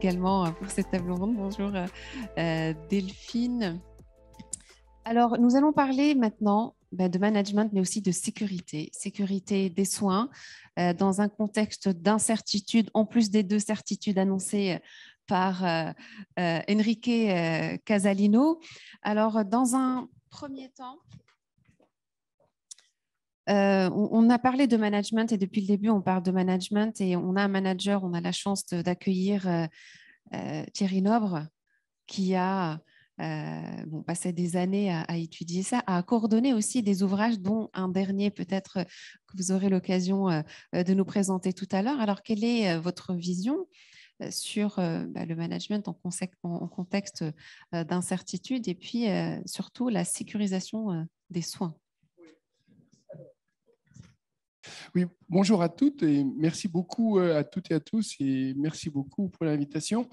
également pour cette table ronde. Bonjour Delphine. Alors, nous allons parler maintenant de management, mais aussi de sécurité des soins, dans un contexte d'incertitude, en plus des deux certitudes annoncées par Enrique Casalino. Alors, dans un premier temps, on a parlé de management et depuis le début, on parle de management et on a un manager, on a la chance d'accueillir Thierry Nobre qui a passé des années à étudier ça, à coordonner aussi des ouvrages, dont un dernier peut-être que vous aurez l'occasion de nous présenter tout à l'heure. Alors, quelle est votre vision sur le management en contexte d'incertitude et puis surtout la sécurisation des soins? Oui, bonjour à toutes et merci beaucoup à toutes et à tous et merci beaucoup pour l'invitation.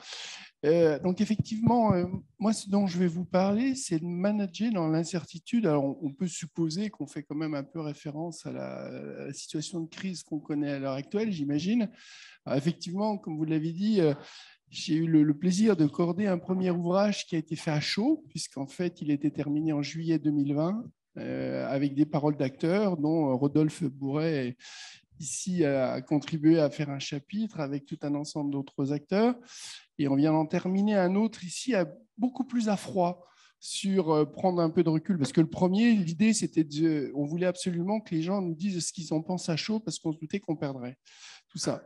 Donc effectivement, moi ce dont je vais vous parler, c'est de manager dans l'incertitude. Alors on peut supposer qu'on fait quand même un peu référence à la situation de crise qu'on connaît à l'heure actuelle, j'imagine. Effectivement, comme vous l'avez dit, j'ai eu le plaisir de coorder un premier ouvrage qui a été fait à chaud, puisqu'en fait il était terminé en juillet 2020. Avec des paroles d'acteurs, dont Rodolphe Bourret ici a contribué à faire un chapitre avec tout un ensemble d'autres acteurs. Et on vient d'en terminer un autre ici, beaucoup plus à froid, sur prendre un peu de recul. Parce que le premier, l'idée, c'était on voulait absolument que les gens nous disent ce qu'ils en pensent à chaud, parce qu'on se doutait qu'on perdrait tout ça.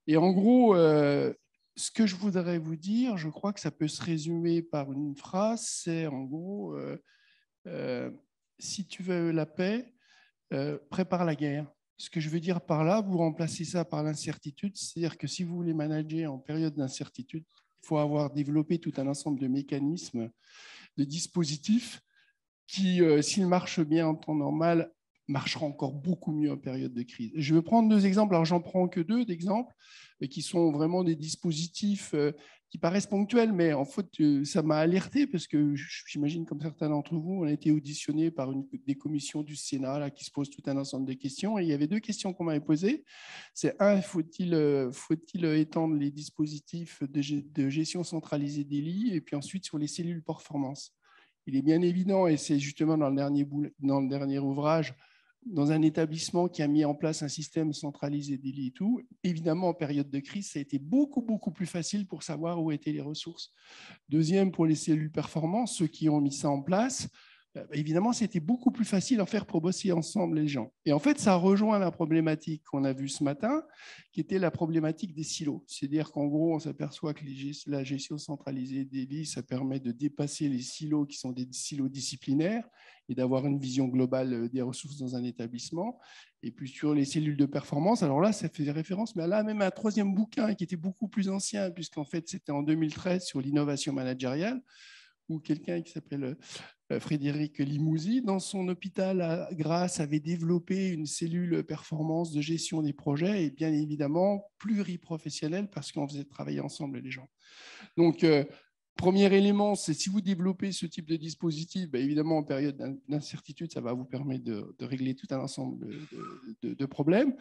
Et en gros, ce que je voudrais vous dire, je crois que ça peut se résumer par une phrase, c'est en gros... si tu veux la paix, prépare la guerre. Ce que je veux dire par là, vous remplacez ça par l'incertitude, c'est-à-dire que si vous voulez manager en période d'incertitude, il faut avoir développé tout un ensemble de mécanismes, de dispositifs qui, s'ils marchent bien en temps normal, marchera encore beaucoup mieux en période de crise. Je vais prendre deux exemples, alors j'en prends que deux d'exemples, qui sont vraiment des dispositifs qui paraissent ponctuels, mais en fait, ça m'a alerté parce que j'imagine, comme certains d'entre vous, on a été auditionnés par des commissions du Sénat là, qui se posent tout un ensemble de questions. Et il y avait deux questions qu'on m'avait posées. C'est un, faut-il étendre les dispositifs de gestion centralisée des lits? Et puis ensuite, sur les cellules performance. Il est bien évident, et c'est justement dans le dernier ouvrage, dans un établissement qui a mis en place un système centralisé des lits et tout, évidemment, en période de crise, ça a été beaucoup, beaucoup plus facile pour savoir où étaient les ressources. Deuxième, pour les cellules performance, ceux qui ont mis ça en place, évidemment, c'était beaucoup plus facile à faire pour bosser ensemble les gens. Et en fait, ça rejoint la problématique qu'on a vue ce matin, qui était la problématique des silos. C'est-à-dire qu'en gros, on s'aperçoit que la gestion centralisée des lits, ça permet de dépasser les silos qui sont des silos disciplinaires et d'avoir une vision globale des ressources dans un établissement. Et puis sur les cellules de performance, alors là, ça faisait référence, mais là, même un troisième bouquin qui était beaucoup plus ancien, puisqu'en fait, c'était en 2013 sur l'innovation managériale, où quelqu'un qui s'appelle Frédéric Limousi, dans son hôpital à Grasse, avait développé une cellule performance de gestion des projets et bien évidemment pluriprofessionnelle parce qu'on faisait travailler ensemble les gens. Donc, premier élément, c'est si vous développez ce type de dispositif, évidemment en période d'incertitude, ça va vous permettre de régler tout un ensemble de problèmes.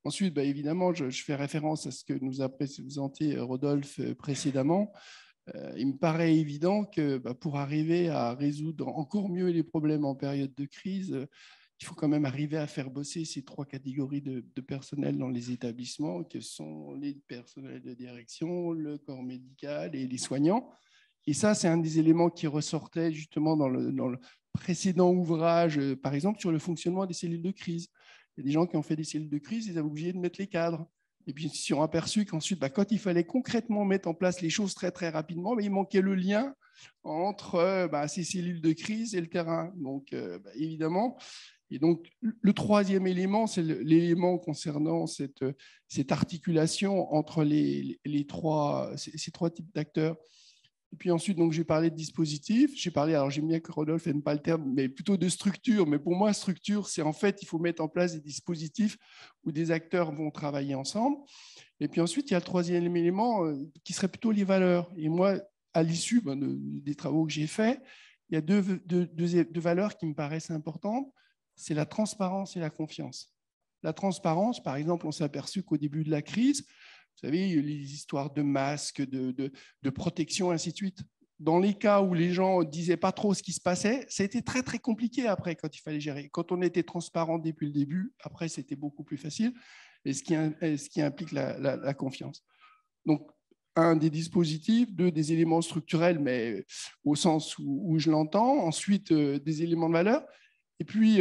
Ensuite, évidemment, je fais référence à ce que nous a présenté Rodolphe précédemment. Il me paraît évident que pour arriver à résoudre encore mieux les problèmes en période de crise, il faut quand même arriver à faire bosser ces trois catégories de personnel dans les établissements, que sont les personnels de direction, le corps médical et les soignants. Et ça, c'est un des éléments qui ressortait justement dans le précédent ouvrage, par exemple, sur le fonctionnement des cellules de crise. Il y a des gens qui ont fait des cellules de crise, ils avaient oublié de mettre les cadres. Et puis, ils se sont aperçus qu'ensuite, quand il fallait concrètement mettre en place les choses très, très rapidement, il manquait le lien entre ces cellules de crise et le terrain. Donc, évidemment. Et donc, le troisième élément, c'est l'élément concernant cette articulation entre ces trois types d'acteurs. Et puis ensuite, donc, j'ai parlé de dispositifs. J'ai parlé, alors j'aime bien que Rodolphe n'aime pas le terme, mais plutôt de structure. Mais pour moi, structure, c'est en fait, il faut mettre en place des dispositifs où des acteurs vont travailler ensemble. Et puis ensuite, il y a le troisième élément qui serait plutôt les valeurs. Et moi, à l'issue des travaux que j'ai faits, il y a deux valeurs qui me paraissent importantes. C'est la transparence et la confiance. La transparence, par exemple, on s'est aperçu qu'au début de la crise, Vous savez, les histoires de masques, de protection, ainsi de suite. Dans les cas où les gens ne disaient pas trop ce qui se passait, ça a été très, très compliqué après quand il fallait gérer. Quand on était transparent depuis le début, après, c'était beaucoup plus facile, et ce qui implique la confiance. Donc, un, des dispositifs, deux, des éléments structurels, mais au sens où je l'entends, ensuite, des éléments de valeur, et puis,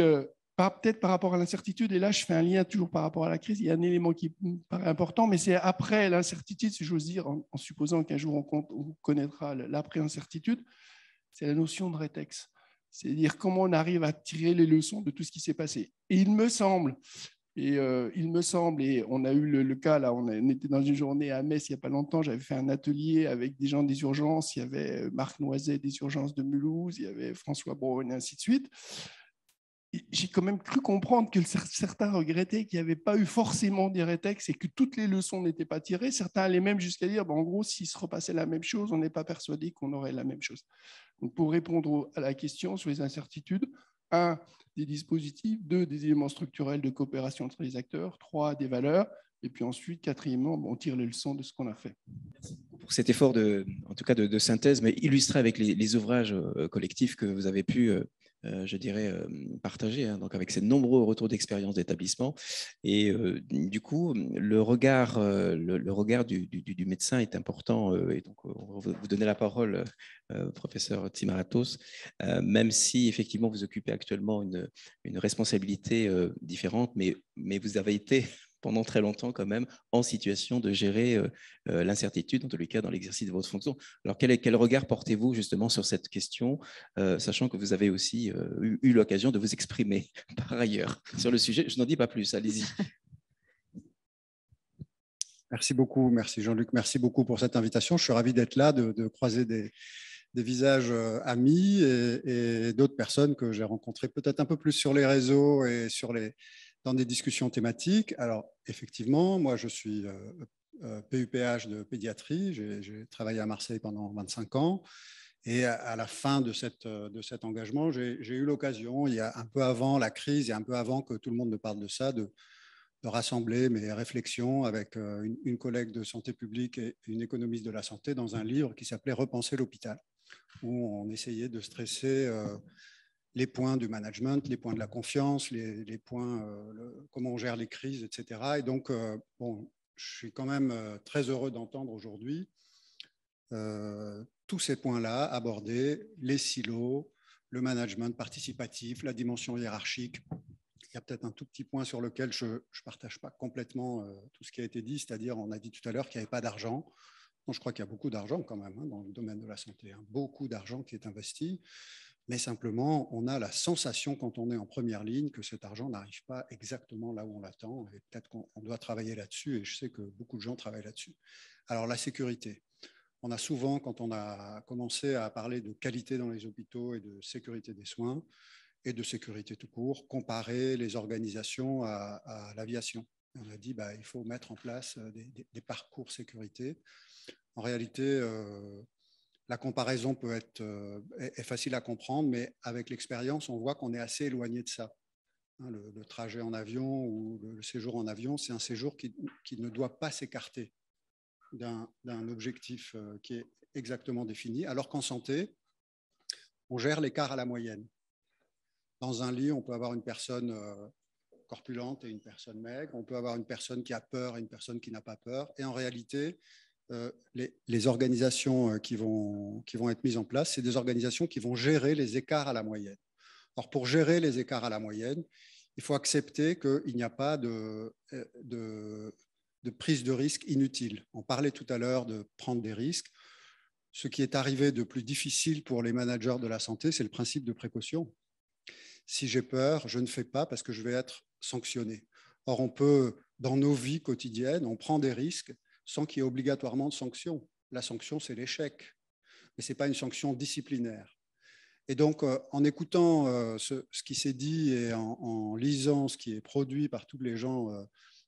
peut-être par rapport à l'incertitude, et là, je fais un lien toujours par rapport à la crise, il y a un élément qui me paraît important, mais c'est après l'incertitude, si j'ose dire, en supposant qu'un jour on connaîtra l'après-incertitude, c'est la notion de rétex. C'est-à-dire comment on arrive à tirer les leçons de tout ce qui s'est passé. Et il me semble, et on a eu le cas, là, on était dans une journée à Metz il n'y a pas longtemps, j'avais fait un atelier avec des gens des urgences, il y avait Marc Noiset des urgences de Mulhouse, il y avait François Braun, et ainsi de suite. J'ai quand même cru comprendre que certains regrettaient qu'il n'y avait pas eu forcément des rétex et que toutes les leçons n'étaient pas tirées. Certains allaient même jusqu'à dire, en gros, s'il se repassait la même chose, on n'est pas persuadé qu'on aurait la même chose. Donc, pour répondre à la question sur les incertitudes, un, des dispositifs, deux, des éléments structurels de coopération entre les acteurs, trois, des valeurs, et puis ensuite, quatrièmement, on tire les leçons de ce qu'on a fait. Merci pour cet effort en tout cas de synthèse, mais illustré avec les ouvrages collectifs que vous avez pu je dirais, partager, hein, donc avec ces nombreux retours d'expérience d'établissement. Et du coup, le regard du médecin est important. Et donc, on va vous donner la parole, professeur Tsimaratos, même si effectivement vous occupez actuellement une responsabilité différente, mais vous avez été pendant très longtemps quand même en situation de gérer l'incertitude, en tous les cas dans l'exercice de votre fonction. Alors quel regard portez-vous justement sur cette question, sachant que vous avez aussi eu l'occasion de vous exprimer par ailleurs sur le sujet. Je n'en dis pas plus, allez-y. Merci beaucoup, merci Jean-Luc, merci beaucoup pour cette invitation. Je suis ravi d'être là, de croiser des visages amis et d'autres personnes que j'ai rencontrées peut-être un peu plus sur les réseaux et dans des discussions thématiques. Alors, effectivement, moi, je suis PUPH de pédiatrie. J'ai travaillé à Marseille pendant 25 ans. Et à la fin de cet engagement, j'ai eu l'occasion, il y a un peu avant la crise et un peu avant que tout le monde ne parle de ça, de rassembler mes réflexions avec une collègue de santé publique et une économiste de la santé dans un livre qui s'appelait « Repenser l'hôpital », où on essayait de stresser les points du management, les points de la confiance, les points, comment on gère les crises, etc. Et donc, bon, je suis quand même très heureux d'entendre aujourd'hui tous ces points-là abordés, les silos, le management participatif, la dimension hiérarchique. Il y a peut-être un tout petit point sur lequel je ne partage pas complètement tout ce qui a été dit, c'est-à-dire on a dit tout à l'heure qu'il n'y avait pas d'argent. Non, je crois qu'il y a beaucoup d'argent quand même dans le domaine de la santé, beaucoup d'argent qui est investi. Mais simplement, on a la sensation quand on est en première ligne que cet argent n'arrive pas exactement là où on l'attend. Et peut-être qu'on doit travailler là-dessus, et je sais que beaucoup de gens travaillent là-dessus. Alors, la sécurité. On a souvent, quand on a commencé à parler de qualité dans les hôpitaux et de sécurité des soins, et de sécurité tout court, comparé les organisations à l'aviation. On a dit il faut mettre en place des parcours sécurité. En réalité, la comparaison est facile à comprendre, mais avec l'expérience, on voit qu'on est assez éloigné de ça. Le trajet en avion ou le séjour en avion, c'est un séjour qui ne doit pas s'écarter d'un objectif qui est exactement défini, alors qu'en santé, on gère l'écart à la moyenne. Dans un lit, on peut avoir une personne corpulente et une personne maigre, on peut avoir une personne qui a peur et une personne qui n'a pas peur, et en réalité, les organisations qui vont être mises en place, c'est des organisations qui vont gérer les écarts à la moyenne. Alors, pour gérer les écarts à la moyenne, il faut accepter qu'il n'y a pas de prise de risque inutile. On parlait tout à l'heure de prendre des risques. Ce qui est arrivé de plus difficile pour les managers de la santé, c'est le principe de précaution. Si j'ai peur, je ne fais pas parce que je vais être sanctionné. Or, on peut, dans nos vies quotidiennes, on prend des risques sans qu'il y ait obligatoirement de sanction. La sanction, c'est l'échec, mais ce n'est pas une sanction disciplinaire. Et donc, en écoutant ce qui s'est dit et en lisant ce qui est produit par tous les gens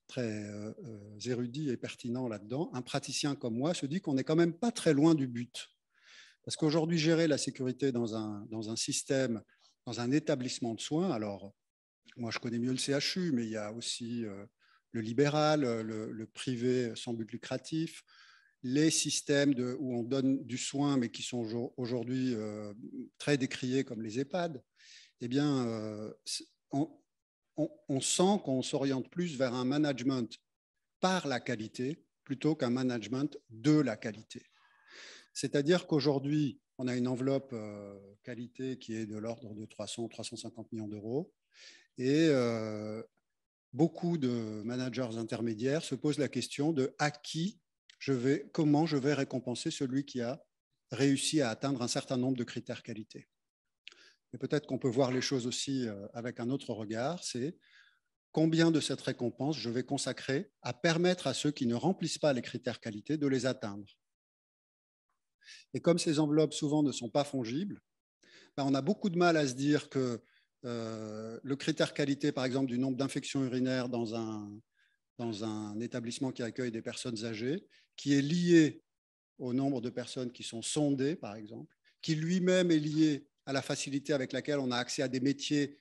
très érudits et pertinents là-dedans, un praticien comme moi se dit qu'on n'est quand même pas très loin du but. Parce qu'aujourd'hui, gérer la sécurité dans un système, dans un établissement de soins, alors moi je connais mieux le CHU, mais il y a aussi libéral, le privé sans but lucratif, les systèmes où on donne du soin, mais qui sont aujourd'hui très décriés comme les EHPAD, eh bien, on sent qu'on s'oriente plus vers un management par la qualité plutôt qu'un management de la qualité. C'est-à-dire qu'aujourd'hui, on a une enveloppe qualité qui est de l'ordre de 300-350 millions d'euros et beaucoup de managers intermédiaires se posent la question de comment je vais récompenser celui qui a réussi à atteindre un certain nombre de critères qualité. Mais peut-être qu'on peut voir les choses aussi avec un autre regard, c'est combien de cette récompense je vais consacrer à permettre à ceux qui ne remplissent pas les critères qualité de les atteindre. Et comme ces enveloppes souvent ne sont pas fongibles, on a beaucoup de mal à se dire que le critère qualité, par exemple, du nombre d'infections urinaires dans un établissement qui accueille des personnes âgées, qui est lié au nombre de personnes qui sont sondées, par exemple, qui lui-même est lié à la facilité avec laquelle on a accès à des métiers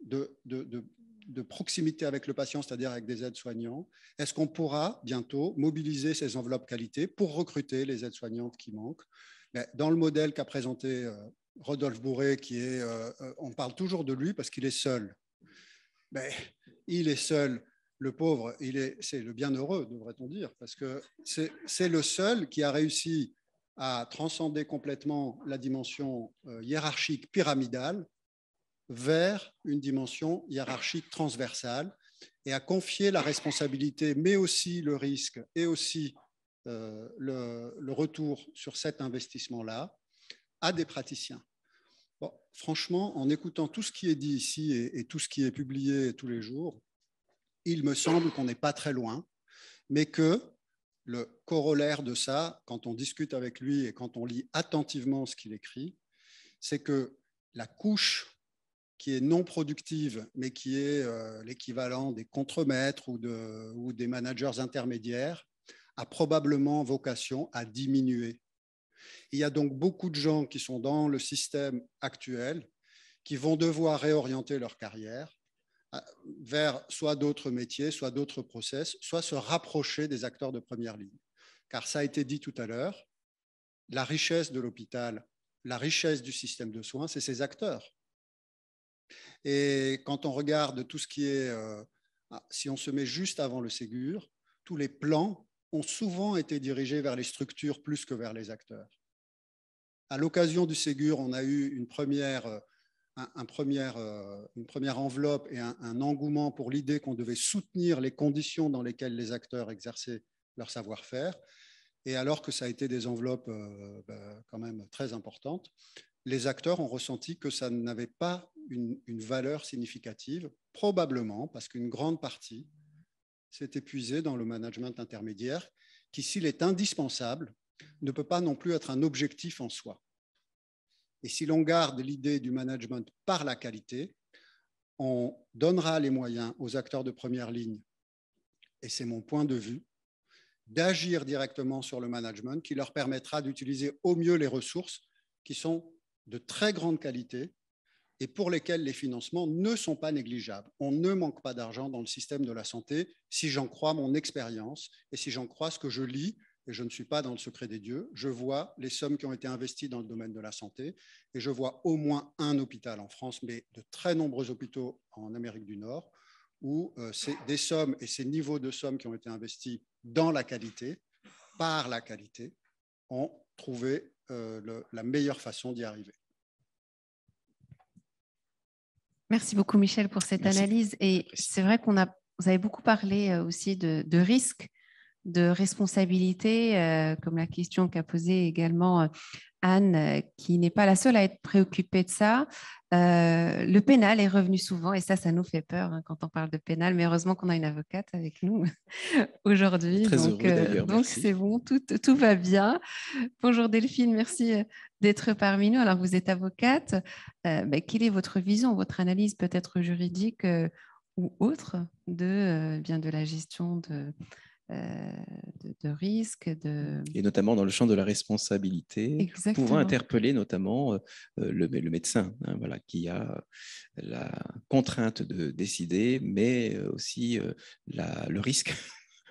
de proximité avec le patient, c'est-à-dire avec des aides-soignants. Est-ce qu'on pourra bientôt mobiliser ces enveloppes qualité pour recruter les aides-soignantes qui manquent? Dans le modèle qu'a présenté Rodolphe Bourré, on parle toujours de lui parce qu'il est seul. Il est seul, le pauvre, c'est le bienheureux, devrait-on dire, parce que c'est le seul qui a réussi à transcender complètement la dimension hiérarchique pyramidale vers une dimension hiérarchique transversale et à confier la responsabilité, mais aussi le risque et aussi le retour sur cet investissement-là à des praticiens. Bon, franchement, en écoutant tout ce qui est dit ici et tout ce qui est publié tous les jours, il me semble qu'on n'est pas très loin, mais que le corollaire de ça, quand on discute avec lui et quand on lit attentivement ce qu'il écrit, c'est que la couche qui est non productive, mais qui est l'équivalent des contremaîtres ou des managers intermédiaires, a probablement vocation à diminuer. Il y a donc beaucoup de gens qui sont dans le système actuel qui vont devoir réorienter leur carrière vers soit d'autres métiers, soit d'autres process, soit se rapprocher des acteurs de première ligne. Car ça a été dit tout à l'heure, la richesse de l'hôpital, la richesse du système de soins, c'est ses acteurs. Et quand on regarde tout ce qui est, si on se met juste avant le Ségur, tous les plans ont souvent été dirigés vers les structures plus que vers les acteurs. À l'occasion du Ségur, on a eu une première enveloppe et un engouement pour l'idée qu'on devait soutenir les conditions dans lesquelles les acteurs exerçaient leur savoir-faire. Et alors que ça a été des enveloppes quand même très importantes, les acteurs ont ressenti que ça n'avait pas une valeur significative, probablement parce qu'une grande partie s'est épuisée dans le management intermédiaire, qui, s'il est indispensable, ne peut pas non plus être un objectif en soi. Et si l'on garde l'idée du management par la qualité, on donnera les moyens aux acteurs de première ligne, et c'est mon point de vue, d'agir directement sur le management qui leur permettra d'utiliser au mieux les ressources qui sont de très grande qualité et pour lesquelles les financements ne sont pas négligeables. On ne manque pas d'argent dans le système de la santé si j'en crois mon expérience et si j'en crois ce que je lis, et je ne suis pas dans le secret des dieux, je vois les sommes qui ont été investies dans le domaine de la santé et je vois au moins un hôpital en France, mais de très nombreux hôpitaux en Amérique du Nord, où des sommes et ces niveaux de sommes qui ont été investis dans la qualité, par la qualité, ont trouvé la meilleure façon d'y arriver. Merci beaucoup, Michel, pour cette analyse. Et c'est vrai vous avez beaucoup parlé aussi de risques, de responsabilité, comme la question qu'a posée également Anne, qui n'est pas la seule à être préoccupée de ça. Le pénal est revenu souvent et ça nous fait peur quand on parle de pénal, mais heureusement qu'on a une avocate avec nous aujourd'hui. Très heureux d'ailleurs. Donc c'est bon, tout va bien. Bonjour Delphine, merci d'être parmi nous. Alors vous êtes avocate. Quelle est votre vision, votre analyse peut-être juridique ou autre de la gestion de risque. Et notamment dans le champ de la responsabilité, Exactement. pouvant interpeller notamment le médecin, hein, voilà, qui a la contrainte de décider, mais aussi le risque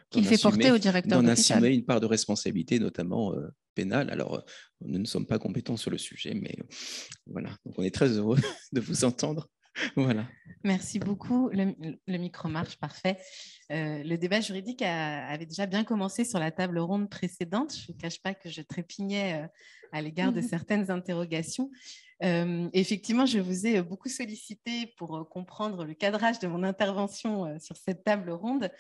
Qu'il fait porter au directeur d'en d'hôpital. assumer une part de responsabilité, notamment pénale. Alors, nous ne sommes pas compétents sur le sujet, mais voilà. Donc, on est très heureux de vous entendre. Voilà. Merci beaucoup. Le micro marche, parfait. Le débat juridique avait déjà bien commencé sur la table ronde précédente. Je ne vous cache pas que je trépignais à l'égard de certaines interrogations. Effectivement, je vous ai beaucoup sollicité pour comprendre le cadrage de mon intervention sur cette table ronde,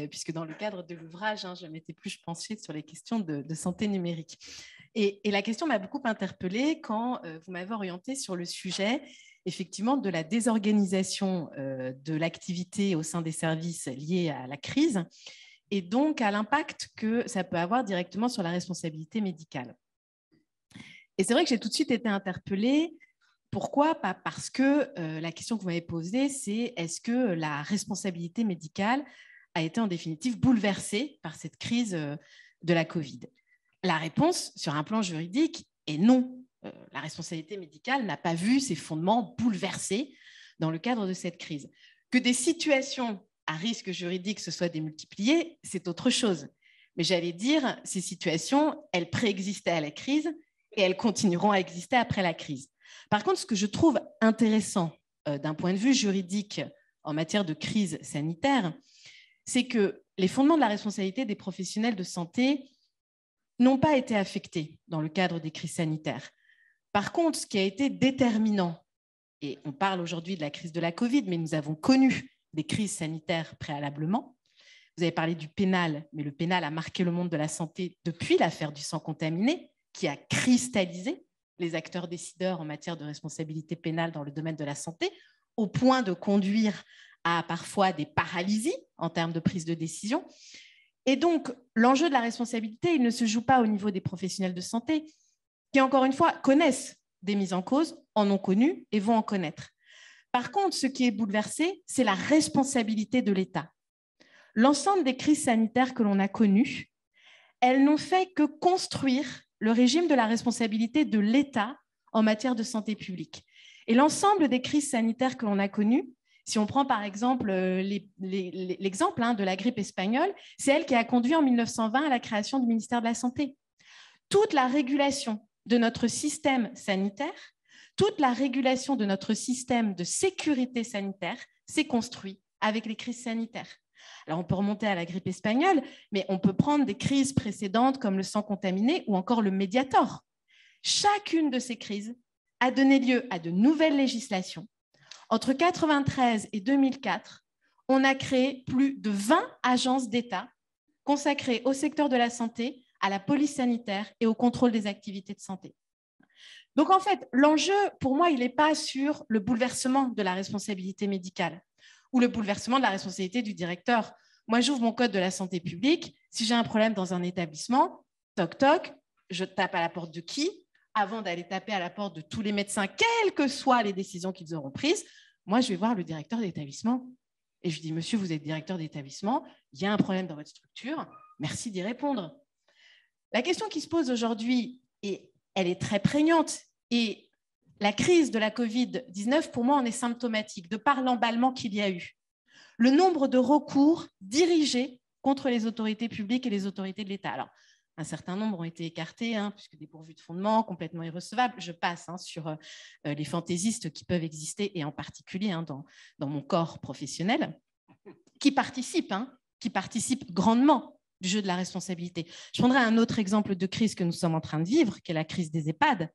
puisque dans le cadre de l'ouvrage, je m'étais plus penchée sur les questions de santé numérique. Et la question m'a beaucoup interpellée quand vous m'avez orientée sur le sujet effectivement de la désorganisation de l'activité au sein des services liés à la crise et donc à l'impact que ça peut avoir directement sur la responsabilité médicale. Et c'est vrai que j'ai tout de suite été interpellée. Pourquoi ? Pas parce que la question que vous m'avez posée, c'est est-ce que la responsabilité médicale a été en définitive bouleversée par cette crise de la Covid ? La réponse sur un plan juridique est non. La responsabilité médicale n'a pas vu ses fondements bouleversés dans le cadre de cette crise. Que des situations à risque juridique se soient démultipliées, c'est autre chose. Mais j'allais dire, ces situations, elles préexistaient à la crise et elles continueront à exister après la crise. Par contre, ce que je trouve intéressant d'un point de vue juridique en matière de crise sanitaire, c'est que les fondements de la responsabilité des professionnels de santé n'ont pas été affectés dans le cadre des crises sanitaires. Par contre, ce qui a été déterminant, et on parle aujourd'hui de la crise de la Covid, mais nous avons connu des crises sanitaires préalablement. Vous avez parlé du pénal, mais le pénal a marqué le monde de la santé depuis l'affaire du sang contaminé, qui a cristallisé les acteurs décideurs en matière de responsabilité pénale dans le domaine de la santé, au point de conduire à parfois des paralysies en termes de prise de décision. Et donc, l'enjeu de la responsabilité, il ne se joue pas au niveau des professionnels de santé, qui, encore une fois, connaissent des mises en cause, en ont connu et vont en connaître. Par contre, ce qui est bouleversé, c'est la responsabilité de l'État. L'ensemble des crises sanitaires que l'on a connues, elles n'ont fait que construire le régime de la responsabilité de l'État en matière de santé publique. Et l'ensemble des crises sanitaires que l'on a connues, si on prend par exemple l'exemple de la grippe espagnole, c'est elle qui a conduit en 1920 à la création du ministère de la Santé. Toute la régulation de notre système sanitaire, toute la régulation de notre système de sécurité sanitaire s'est construite avec les crises sanitaires. Alors, on peut remonter à la grippe espagnole, mais on peut prendre des crises précédentes comme le sang contaminé ou encore le Mediator. Chacune de ces crises a donné lieu à de nouvelles législations. Entre 1993 et 2004, on a créé plus de 20 agences d'État consacrées au secteur de la santé, à la police sanitaire et au contrôle des activités de santé. Donc, en fait, l'enjeu, pour moi, il n'est pas sur le bouleversement de la responsabilité médicale ou le bouleversement de la responsabilité du directeur. Moi, j'ouvre mon code de la santé publique. Si j'ai un problème dans un établissement, toc, toc, je tape à la porte de qui ? Avant d'aller taper à la porte de tous les médecins, quelles que soient les décisions qu'ils auront prises, moi, je vais voir le directeur d'établissement. Et je dis, monsieur, vous êtes directeur d'établissement, il y a un problème dans votre structure, merci d'y répondre. La question qui se pose aujourd'hui, et elle est très prégnante, et la crise de la Covid-19, pour moi, en est symptomatique, de par l'emballement qu'il y a eu. Le nombre de recours dirigés contre les autorités publiques et les autorités de l'État. Alors, un certain nombre ont été écartés, puisque dépourvus de fondement, complètement irrecevables. Je passe sur les fantaisistes qui peuvent exister, et en particulier dans mon corps professionnel, qui participent grandement du jeu de la responsabilité. Je prendrai un autre exemple de crise que nous sommes en train de vivre, qui est la crise des EHPAD.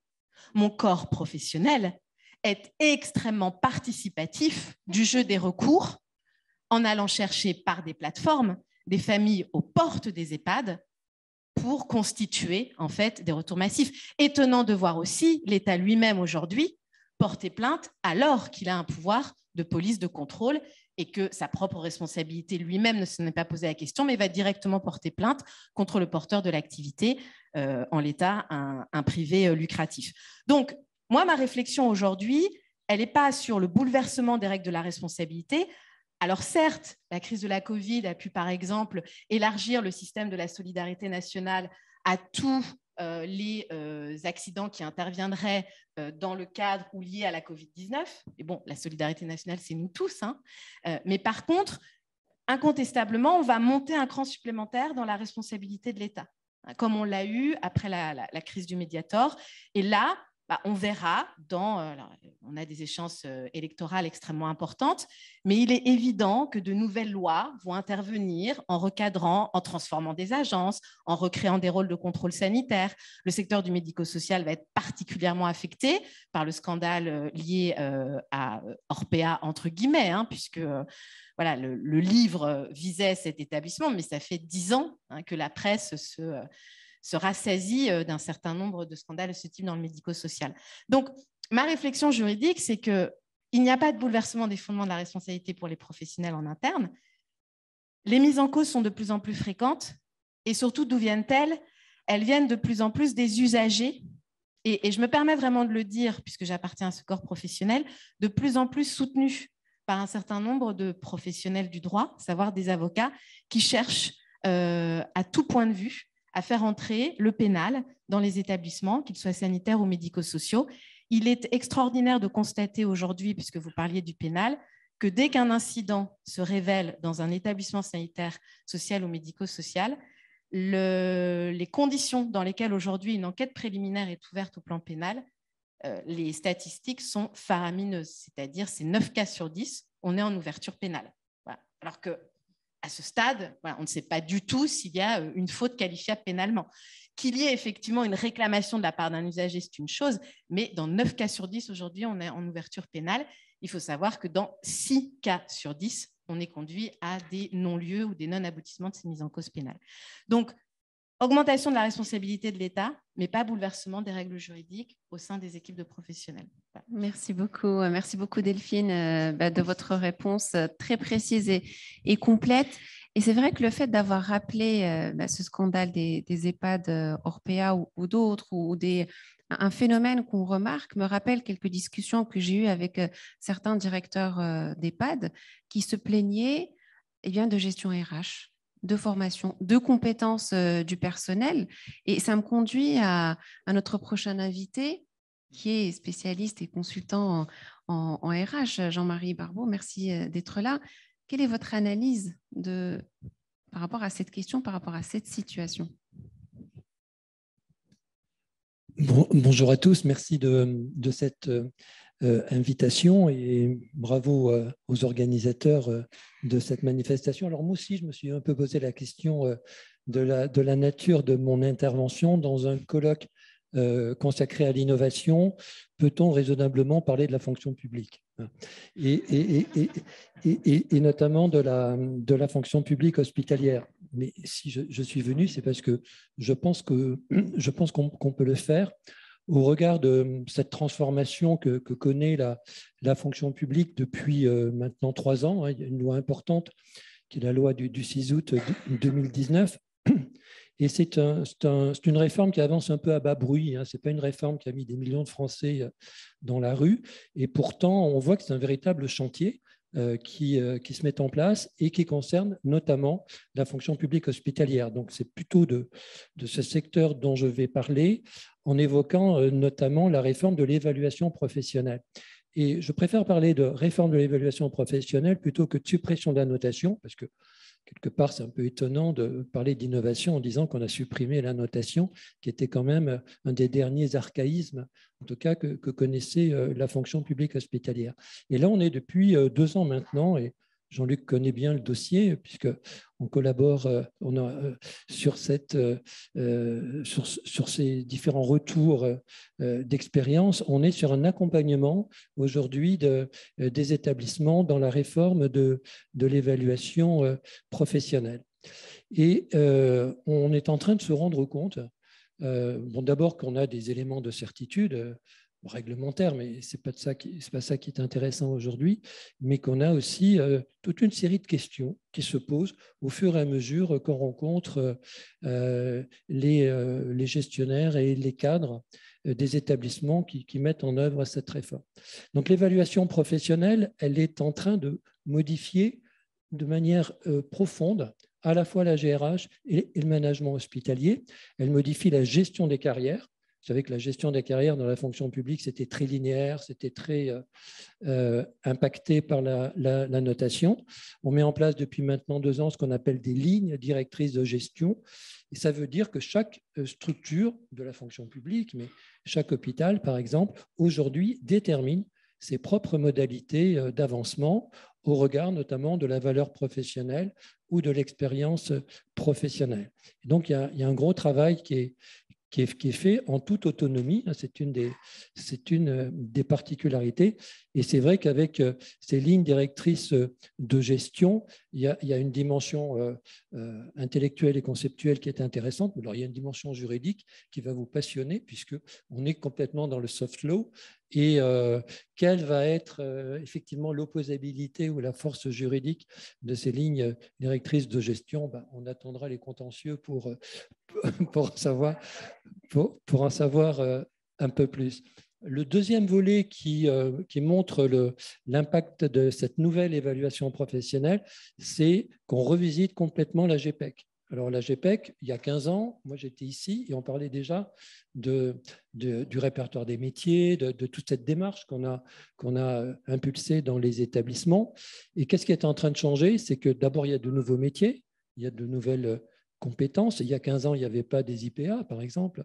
Mon corps professionnel est extrêmement participatif du jeu des recours en allant chercher par des plateformes des familles aux portes des EHPAD pour constituer en fait des retours massifs. Étonnant de voir aussi l'État lui-même aujourd'hui porter plainte alors qu'il a un pouvoir de police, de contrôle, et que sa propre responsabilité lui-même ne se n'est pas posé la question, mais va directement porter plainte contre le porteur de l'activité, en l'état un privé lucratif. Donc, moi, ma réflexion aujourd'hui, elle n'est pas sur le bouleversement des règles de la responsabilité, Alors certes, la crise de la Covid a pu par exemple élargir le système de la solidarité nationale à tous les accidents qui interviendraient dans le cadre ou liés à la Covid-19. Et bon, la solidarité nationale, c'est nous tous. Hein. Mais par contre, incontestablement, on va monter un cran supplémentaire dans la responsabilité de l'État, comme on l'a eu après la crise du Mediator. Et là, on verra, on a des échéances électorales extrêmement importantes, mais il est évident que de nouvelles lois vont intervenir en recadrant, en transformant des agences, en recréant des rôles de contrôle sanitaire. Le secteur du médico-social va être particulièrement affecté par le scandale lié à Orpea, entre guillemets, hein, puisque voilà, le livre visait cet établissement, mais ça fait 10 ans que la presse se rassasie d'un certain nombre de scandales de ce type dans le médico-social. Donc, ma réflexion juridique, c'est qu'il n'y a pas de bouleversement des fondements de la responsabilité pour les professionnels en interne. Les mises en cause sont de plus en plus fréquentes et surtout, d'où viennent-elles? Elles viennent de plus en plus des usagers et je me permets vraiment de le dire, puisque j'appartiens à ce corps professionnel, de plus en plus soutenus par un certain nombre de professionnels du droit, à savoir des avocats qui cherchent à tout point de vue à faire entrer le pénal dans les établissements, qu'ils soient sanitaires ou médico-sociaux. Il est extraordinaire de constater aujourd'hui, puisque vous parliez du pénal, que dès qu'un incident se révèle dans un établissement sanitaire, social ou médico-social, les conditions dans lesquelles aujourd'hui une enquête préliminaire est ouverte au plan pénal, les statistiques sont faramineuses, c'est-à-dire c'est 9 cas sur 10, on est en ouverture pénale. Voilà. Alors que à ce stade, voilà, on ne sait pas du tout s'il y a une faute qualifiable pénalement. Qu'il y ait effectivement une réclamation de la part d'un usager, c'est une chose, mais dans 9 cas sur 10, aujourd'hui, on est en ouverture pénale. Il faut savoir que dans 6 cas sur 10, on est conduit à des non-lieux ou des non-aboutissements de ces mises en cause pénales. Donc, augmentation de la responsabilité de l'État, mais pas bouleversement des règles juridiques au sein des équipes de professionnels. Voilà. Merci beaucoup Delphine de votre réponse très précise et complète. Et c'est vrai que le fait d'avoir rappelé ce scandale des EHPAD Orpea ou d'autres, ou un phénomène qu'on remarque, me rappelle quelques discussions que j'ai eues avec certains directeurs d'EHPAD qui se plaignaient de gestion RH, de formation, de compétences du personnel. Et ça me conduit à notre prochain invité, qui est spécialiste et consultant en RH, Jean-Marie Barbeau. Merci d'être là. Quelle est votre analyse par rapport à cette question, par rapport à cette situation? Bonjour à tous, merci de cette invitation et bravo aux organisateurs de cette manifestation. Alors moi aussi, je me suis un peu posé la question de la nature de mon intervention dans un colloque consacré à l'innovation. Peut-on raisonnablement parler de la fonction publique et notamment de la fonction publique hospitalière? Mais si je suis venu, c'est parce que je pense qu'on peut le faire au regard de cette transformation que connaît la fonction publique depuis maintenant 3 ans. Il y a une loi importante qui est la loi du 6 août 2019. Et c'est une réforme qui avance un peu à bas bruit. Ce n'est pas une réforme qui a mis des millions de Français dans la rue. Et pourtant, on voit que c'est un véritable chantier qui se met en place et qui concerne notamment la fonction publique hospitalière. Donc, c'est plutôt de ce secteur dont je vais parler en évoquant notamment la réforme de l'évaluation professionnelle. Et je préfère parler de réforme de l'évaluation professionnelle plutôt que de suppression de la notation, parce que quelque part, c'est un peu étonnant de parler d'innovation en disant qu'on a supprimé la notation, qui était quand même un des derniers archaïsmes, en tout cas, que connaissait la fonction publique hospitalière. Et là, on est depuis 2 ans maintenant, et Jean-Luc connaît bien le dossier, puisqu'on collabore sur ces différents retours d'expérience. On est sur un accompagnement aujourd'hui des établissements dans la réforme de l'évaluation professionnelle. Et on est en train de se rendre compte, d'abord qu'on a des éléments de certitude réglementaire, mais ce n'est pas ça qui est intéressant aujourd'hui, mais qu'on a aussi toute une série de questions qui se posent au fur et à mesure qu'on rencontre les gestionnaires et les cadres des établissements qui mettent en œuvre cette réforme. Donc l'évaluation professionnelle, elle est en train de modifier de manière profonde à la fois la GRH et le management hospitalier. Elle modifie la gestion des carrières. Vous savez que la gestion des carrières dans la fonction publique, c'était très linéaire, c'était très impacté par la notation. On met en place depuis maintenant 2 ans ce qu'on appelle des lignes directrices de gestion. Et ça veut dire que chaque structure de la fonction publique, mais chaque hôpital, par exemple, aujourd'hui détermine ses propres modalités d'avancement au regard notamment de la valeur professionnelle ou de l'expérience professionnelle. Et donc, il y a un gros travail qui est fait en toute autonomie. C'est une des particularités. Et c'est vrai qu'avec ces lignes directrices de gestion, il y a une dimension intellectuelle et conceptuelle qui est intéressante. Alors, il y a une dimension juridique qui va vous passionner puisqu'on est complètement dans le soft law. Et quelle va être effectivement l'opposabilité ou la force juridique de ces lignes directrices de gestion? On attendra les contentieux pour en savoir un peu plus. Le deuxième volet qui montre l'impact de cette nouvelle évaluation professionnelle, c'est qu'on revisite complètement la GPEC. Alors la GPEC, il y a 15 ans, moi j'étais ici et on parlait déjà du répertoire des métiers, de toute cette démarche qu'on a impulsée dans les établissements. Et qu'est-ce qui est en train de changer? C'est que d'abord, il y a de nouveaux métiers, il y a de nouvelles compétences. Il y a 15 ans, il n'y avait pas des IPA, par exemple.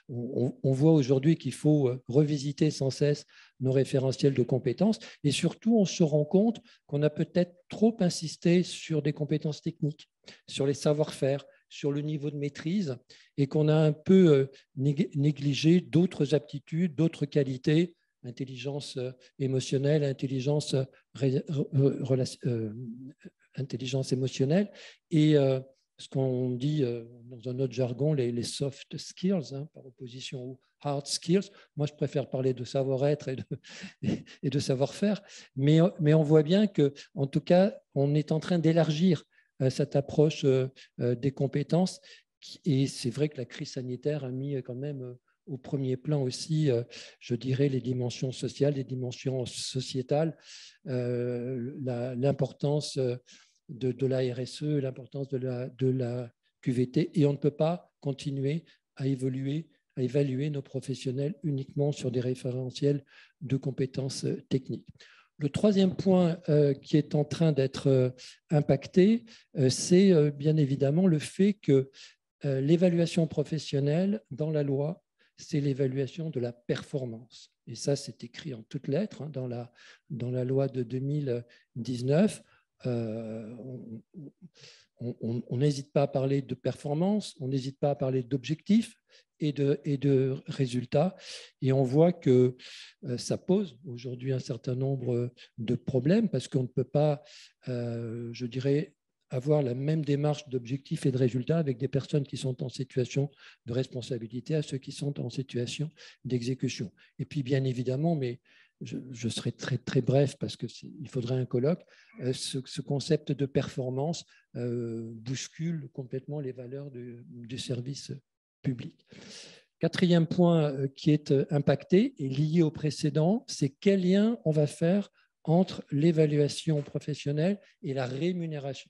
On voit aujourd'hui qu'il faut revisiter sans cesse nos référentiels de compétences. Et surtout, on se rend compte qu'on a peut-être trop insisté sur des compétences techniques, sur les savoir-faire, sur le niveau de maîtrise, et qu'on a un peu négligé d'autres aptitudes, d'autres qualités, intelligence émotionnelle, intelligence émotionnelle, et ce qu'on dit dans un autre jargon, les soft skills, par opposition aux hard skills. Moi, je préfère parler de savoir-être et de savoir-faire, mais on voit bien qu'en tout cas, on est en train d'élargir cette approche des compétences. Et c'est vrai que la crise sanitaire a mis quand même au premier plan aussi, je dirais, les dimensions sociales, les dimensions sociétales, l'importance de la RSE, l'importance de la QVT, et on ne peut pas continuer à évaluer nos professionnels uniquement sur des référentiels de compétences techniques. Le troisième point qui est en train d'être impacté, c'est bien évidemment le fait que l'évaluation professionnelle dans la loi, c'est l'évaluation de la performance. Et ça, c'est écrit en toutes lettres dans la loi de 2019. On n'hésite pas à parler de performance, on n'hésite pas à parler d'objectifs et de résultats. Et on voit que ça pose aujourd'hui un certain nombre de problèmes parce qu'on ne peut pas, je dirais, avoir la même démarche d'objectifs et de résultats avec des personnes qui sont en situation de responsabilité à ceux qui sont en situation d'exécution. Et puis, bien évidemment, mais je serai très, très bref parce qu'il faudrait un colloque, ce concept de performance bouscule complètement les valeurs du service public. Quatrième point qui est impacté et lié au précédent, c'est quel lien on va faire entre l'évaluation professionnelle et la rémunération,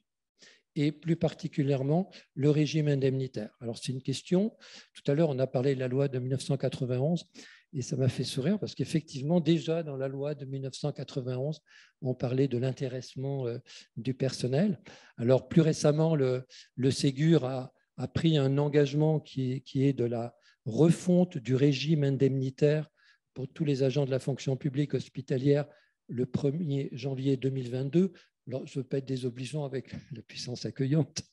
et plus particulièrement le régime indemnitaire. Alors c'est une question, tout à l'heure on a parlé de la loi de 1991, et ça m'a fait sourire parce qu'effectivement, déjà dans la loi de 1991, on parlait de l'intéressement du personnel. Alors plus récemment, le Ségur a pris un engagement qui est de la refonte du régime indemnitaire pour tous les agents de la fonction publique hospitalière le 1er janvier 2022. Alors, je ne veux pas être désobligeant avec la puissance accueillante,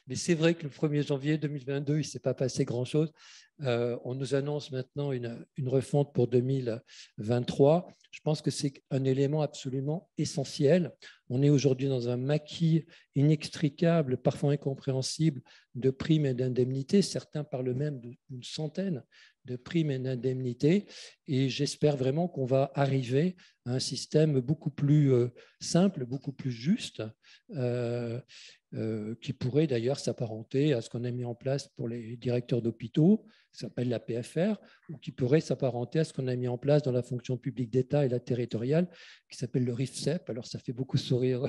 mais c'est vrai que le 1er janvier 2022, il ne s'est pas passé grand-chose. On nous annonce maintenant une refonte pour 2023. Je pense que c'est un élément absolument essentiel. On est aujourd'hui dans un maquis inextricable, parfois incompréhensible, de primes et d'indemnités. Certains parlent même d'une centaine de primes et d'indemnités. Et j'espère vraiment qu'on va arriver à un système beaucoup plus simple, beaucoup plus juste, qui pourrait d'ailleurs s'apparenter à ce qu'on a mis en place pour les directeurs d'hôpitaux, qui s'appelle la PFR, ou qui pourrait s'apparenter à ce qu'on a mis en place dans la fonction publique d'État et la territoriale, qui s'appelle le RIFSEP. Alors, ça fait beaucoup sourire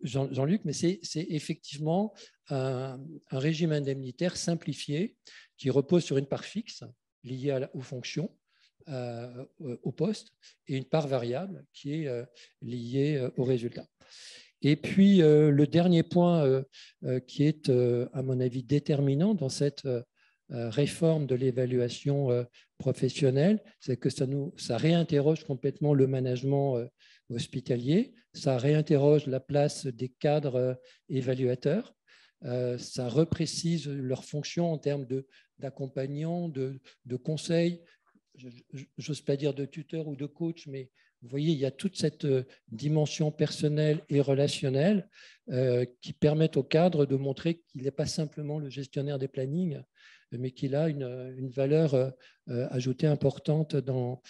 Jean-Luc, mais c'est effectivement un régime indemnitaire simplifié qui repose sur une part fixe liée aux fonctions, au poste, et une part variable qui est liée aux résultats. Et puis, le dernier point qui est, à mon avis, déterminant dans cette réforme de l'évaluation professionnelle, c'est que ça réinterroge complètement le management hospitalier, ça réinterroge la place des cadres évaluateurs, ça reprécise leurs fonctions en termes d'accompagnant, de conseil, j'ose pas dire de tuteur ou de coach, mais vous voyez, il y a toute cette dimension personnelle et relationnelle qui permettent au cadre de montrer qu'il n'est pas simplement le gestionnaire des plannings, mais qu'il a une valeur ajoutée importante dans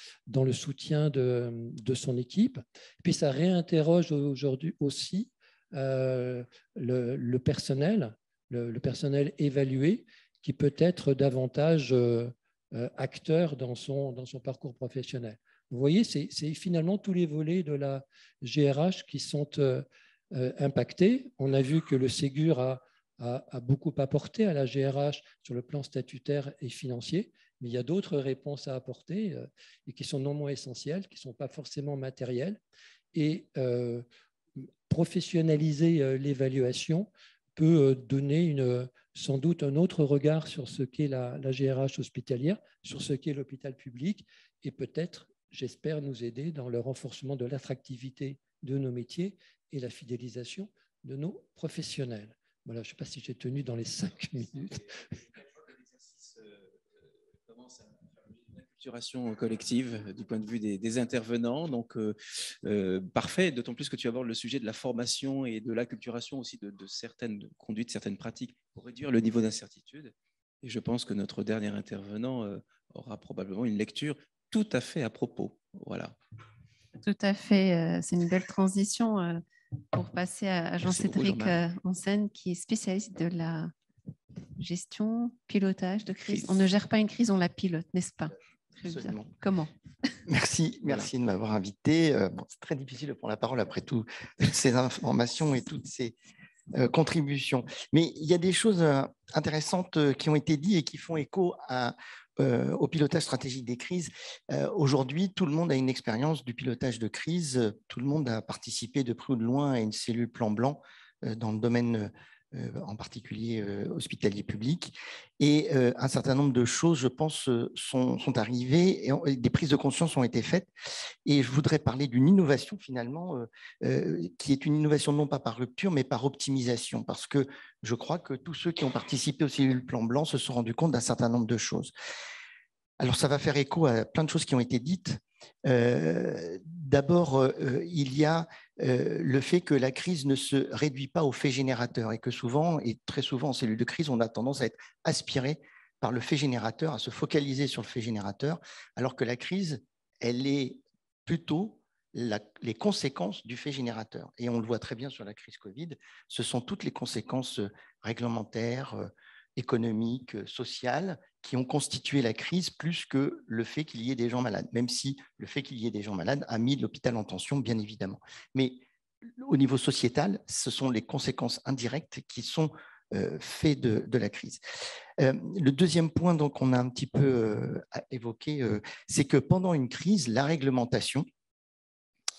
le soutien de son équipe. Et puis, ça réinterroge aujourd'hui aussi le personnel évalué, qui peut être davantage acteur dans son parcours professionnel. Vous voyez, c'est finalement tous les volets de la GRH qui sont impactés. On a vu que le Ségur a beaucoup apporté à la GRH sur le plan statutaire et financier, mais il y a d'autres réponses à apporter et qui sont non moins essentielles, qui ne sont pas forcément matérielles. Et professionnaliser l'évaluation peut donner sans doute un autre regard sur ce qu'est la GRH hospitalière, sur ce qu'est l'hôpital public, et peut-être, j'espère, nous aider dans le renforcement de l'attractivité de nos métiers et la fidélisation de nos professionnels. Voilà, je ne sais pas si j'ai tenu dans les 5 minutes. L'exercice commence à une acculturation collective du point de vue des intervenants. Donc, parfait, d'autant plus que tu abordes le sujet de la formation et de l'acculturation aussi de certaines conduites, certaines pratiques pour réduire le niveau d'incertitude. Et je pense que notre dernier intervenant aura probablement une lecture tout à fait à propos. Voilà. Tout à fait. C'est une belle transition pour passer à Jean-Cédric Hansen, qui est spécialiste de la gestion, pilotage de crise. On ne gère pas une crise, on la pilote, n'est-ce pas? Absolument. Comment? Merci de m'avoir invité. Bon, c'est très difficile de prendre la parole après toutes ces informations et toutes ces contributions. Mais il y a des choses intéressantes qui ont été dites et qui font écho au pilotage stratégique des crises. Aujourd'hui, tout le monde a une expérience du pilotage de crise. Tout le monde a participé de près ou de loin à une cellule plan blanc dans le domaine en particulier hospitalier public. Et un certain nombre de choses, je pense, sont arrivées et des prises de conscience ont été faites. Et je voudrais parler d'une innovation finalement, qui est une innovation non pas par rupture, mais par optimisation. Parce que je crois que tous ceux qui ont participé aux cellules plan blanc se sont rendus compte d'un certain nombre de choses. Alors, ça va faire écho à plein de choses qui ont été dites. D'abord, il y a le fait que la crise ne se réduit pas aux faits générateurs et que souvent, et très souvent en cellule de crise, on a tendance à être aspiré par le fait générateur, à se focaliser sur le fait générateur, alors que la crise, elle est plutôt les conséquences du fait générateur. Et on le voit très bien sur la crise Covid, ce sont toutes les conséquences réglementaires, économiques, sociales, qui ont constitué la crise plus que le fait qu'il y ait des gens malades, même si le fait qu'il y ait des gens malades a mis l'hôpital en tension, bien évidemment. Mais au niveau sociétal, ce sont les conséquences indirectes qui sont faits de la crise. Le deuxième point qu'on a un petit peu évoqué, c'est que pendant une crise, la réglementation,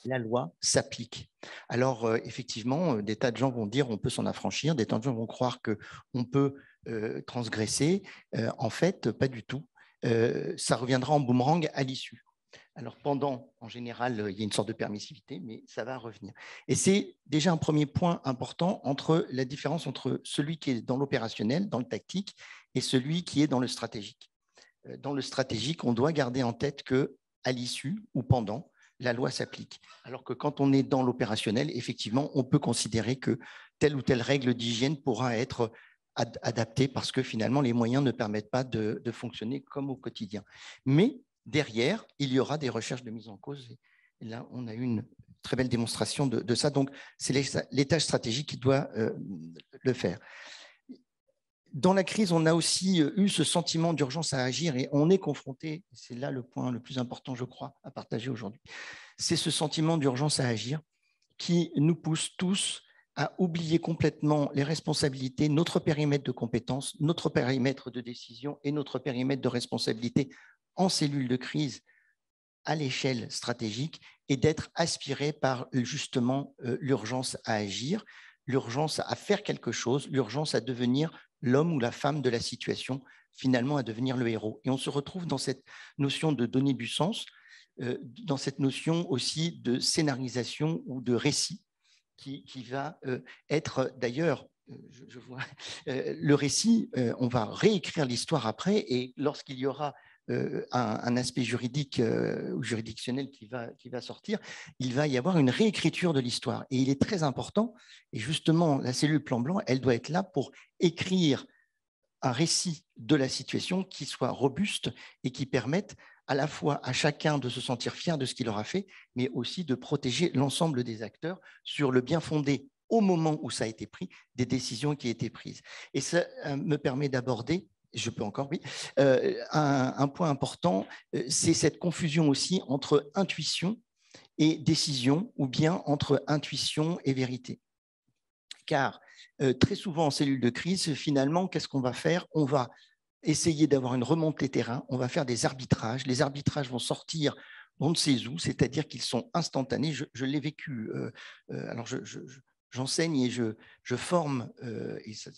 la loi s'applique. Alors, effectivement, des tas de gens vont dire on peut s'en affranchir, des tas de gens vont croire qu'on peut transgresser. En fait, pas du tout. Ça reviendra en boomerang à l'issue. Alors, pendant, en général, il y a une sorte de permissivité, mais ça va revenir. Et c'est déjà un premier point important entre la différence entre celui qui est dans l'opérationnel, dans le tactique, et celui qui est dans le stratégique. Dans le stratégique, on doit garder en tête qu'à l'issue ou pendant, la loi s'applique. Alors que quand on est dans l'opérationnel, effectivement, on peut considérer que telle ou telle règle d'hygiène pourra être adaptée parce que finalement, les moyens ne permettent pas de fonctionner comme au quotidien. Mais derrière, il y aura des recherches de mise en cause. Et là, on a une très belle démonstration de ça. Donc, c'est l'étage stratégique qui doit le faire. Dans la crise, on a aussi eu ce sentiment d'urgence à agir et on est confronté, c'est là le point le plus important, je crois, à partager aujourd'hui, c'est ce sentiment d'urgence à agir qui nous pousse tous à oublier complètement les responsabilités, notre périmètre de compétences, notre périmètre de décision et notre périmètre de responsabilité en cellule de crise à l'échelle stratégique et d'être aspiré par justement l'urgence à agir, l'urgence à faire quelque chose, l'urgence à devenir l'homme ou la femme de la situation, finalement à devenir le héros. Et on se retrouve dans cette notion de donner du sens, dans cette notion aussi de scénarisation ou de récit qui va être d'ailleurs, je vois, le récit, on va réécrire l'histoire après et lorsqu'il y aura un aspect juridique ou juridictionnel qui va sortir, il va y avoir une réécriture de l'histoire. Et il est très important, et justement, la cellule plan blanc, elle doit être là pour écrire un récit de la situation qui soit robuste et qui permette à la fois à chacun de se sentir fier de ce qu'il aura fait, mais aussi de protéger l'ensemble des acteurs sur le bien fondé au moment où ça a été pris, des décisions qui ont été prises. Et ça me permet d'aborder, je peux encore, oui, un point important, c'est cette confusion aussi entre intuition et décision, ou bien entre intuition et vérité. Car très souvent en cellule de crise, finalement, qu'est-ce qu'on va faire? On va essayer d'avoir une remontée terrain, on va faire des arbitrages. Les arbitrages vont sortir on ne sait où, c'est-à-dire qu'ils sont instantanés. Je l'ai vécu. Alors, j'enseigne et je forme et ça,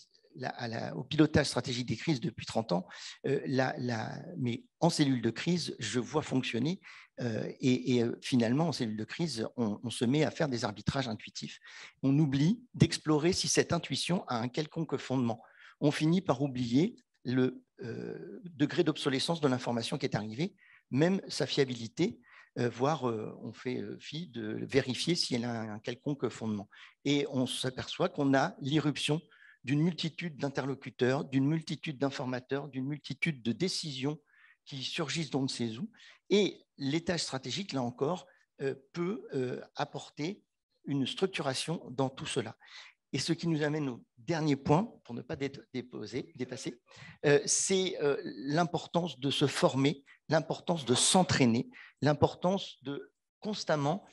au pilotage stratégique des crises depuis 30 ans, mais en cellule de crise, je vois fonctionner et finalement, en cellule de crise, on se met à faire des arbitrages intuitifs. On oublie d'explorer si cette intuition a un quelconque fondement. On finit par oublier le degré d'obsolescence de l'information qui est arrivée, même sa fiabilité, voire on fait fi de vérifier si elle a un quelconque fondement. Et on s'aperçoit qu'on a l'irruption d'une multitude d'interlocuteurs, d'une multitude d'informateurs, d'une multitude de décisions qui surgissent d'on ne sait où. Et l'étage stratégique, là encore, peut apporter une structuration dans tout cela. Et ce qui nous amène au dernier point, pour ne pas dépasser, c'est l'importance de se former, l'importance de s'entraîner, l'importance de constamment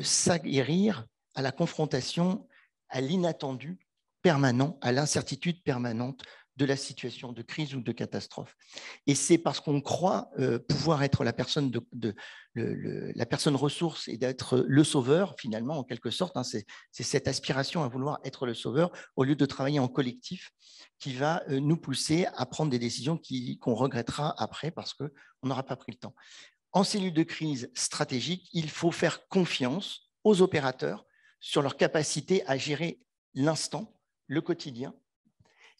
s'aguerrir à la confrontation, à l'inattendu permanent, à l'incertitude permanente de la situation de crise ou de catastrophe. Et c'est parce qu'on croit pouvoir être la personne, la personne ressource et d'être le sauveur, finalement, en quelque sorte, hein, c'est cette aspiration à vouloir être le sauveur au lieu de travailler en collectif qui va nous pousser à prendre des décisions qu'on regrettera après parce qu'on n'aura pas pris le temps. En cellule de crise stratégique, il faut faire confiance aux opérateurs sur leur capacité à gérer l'instant, le quotidien,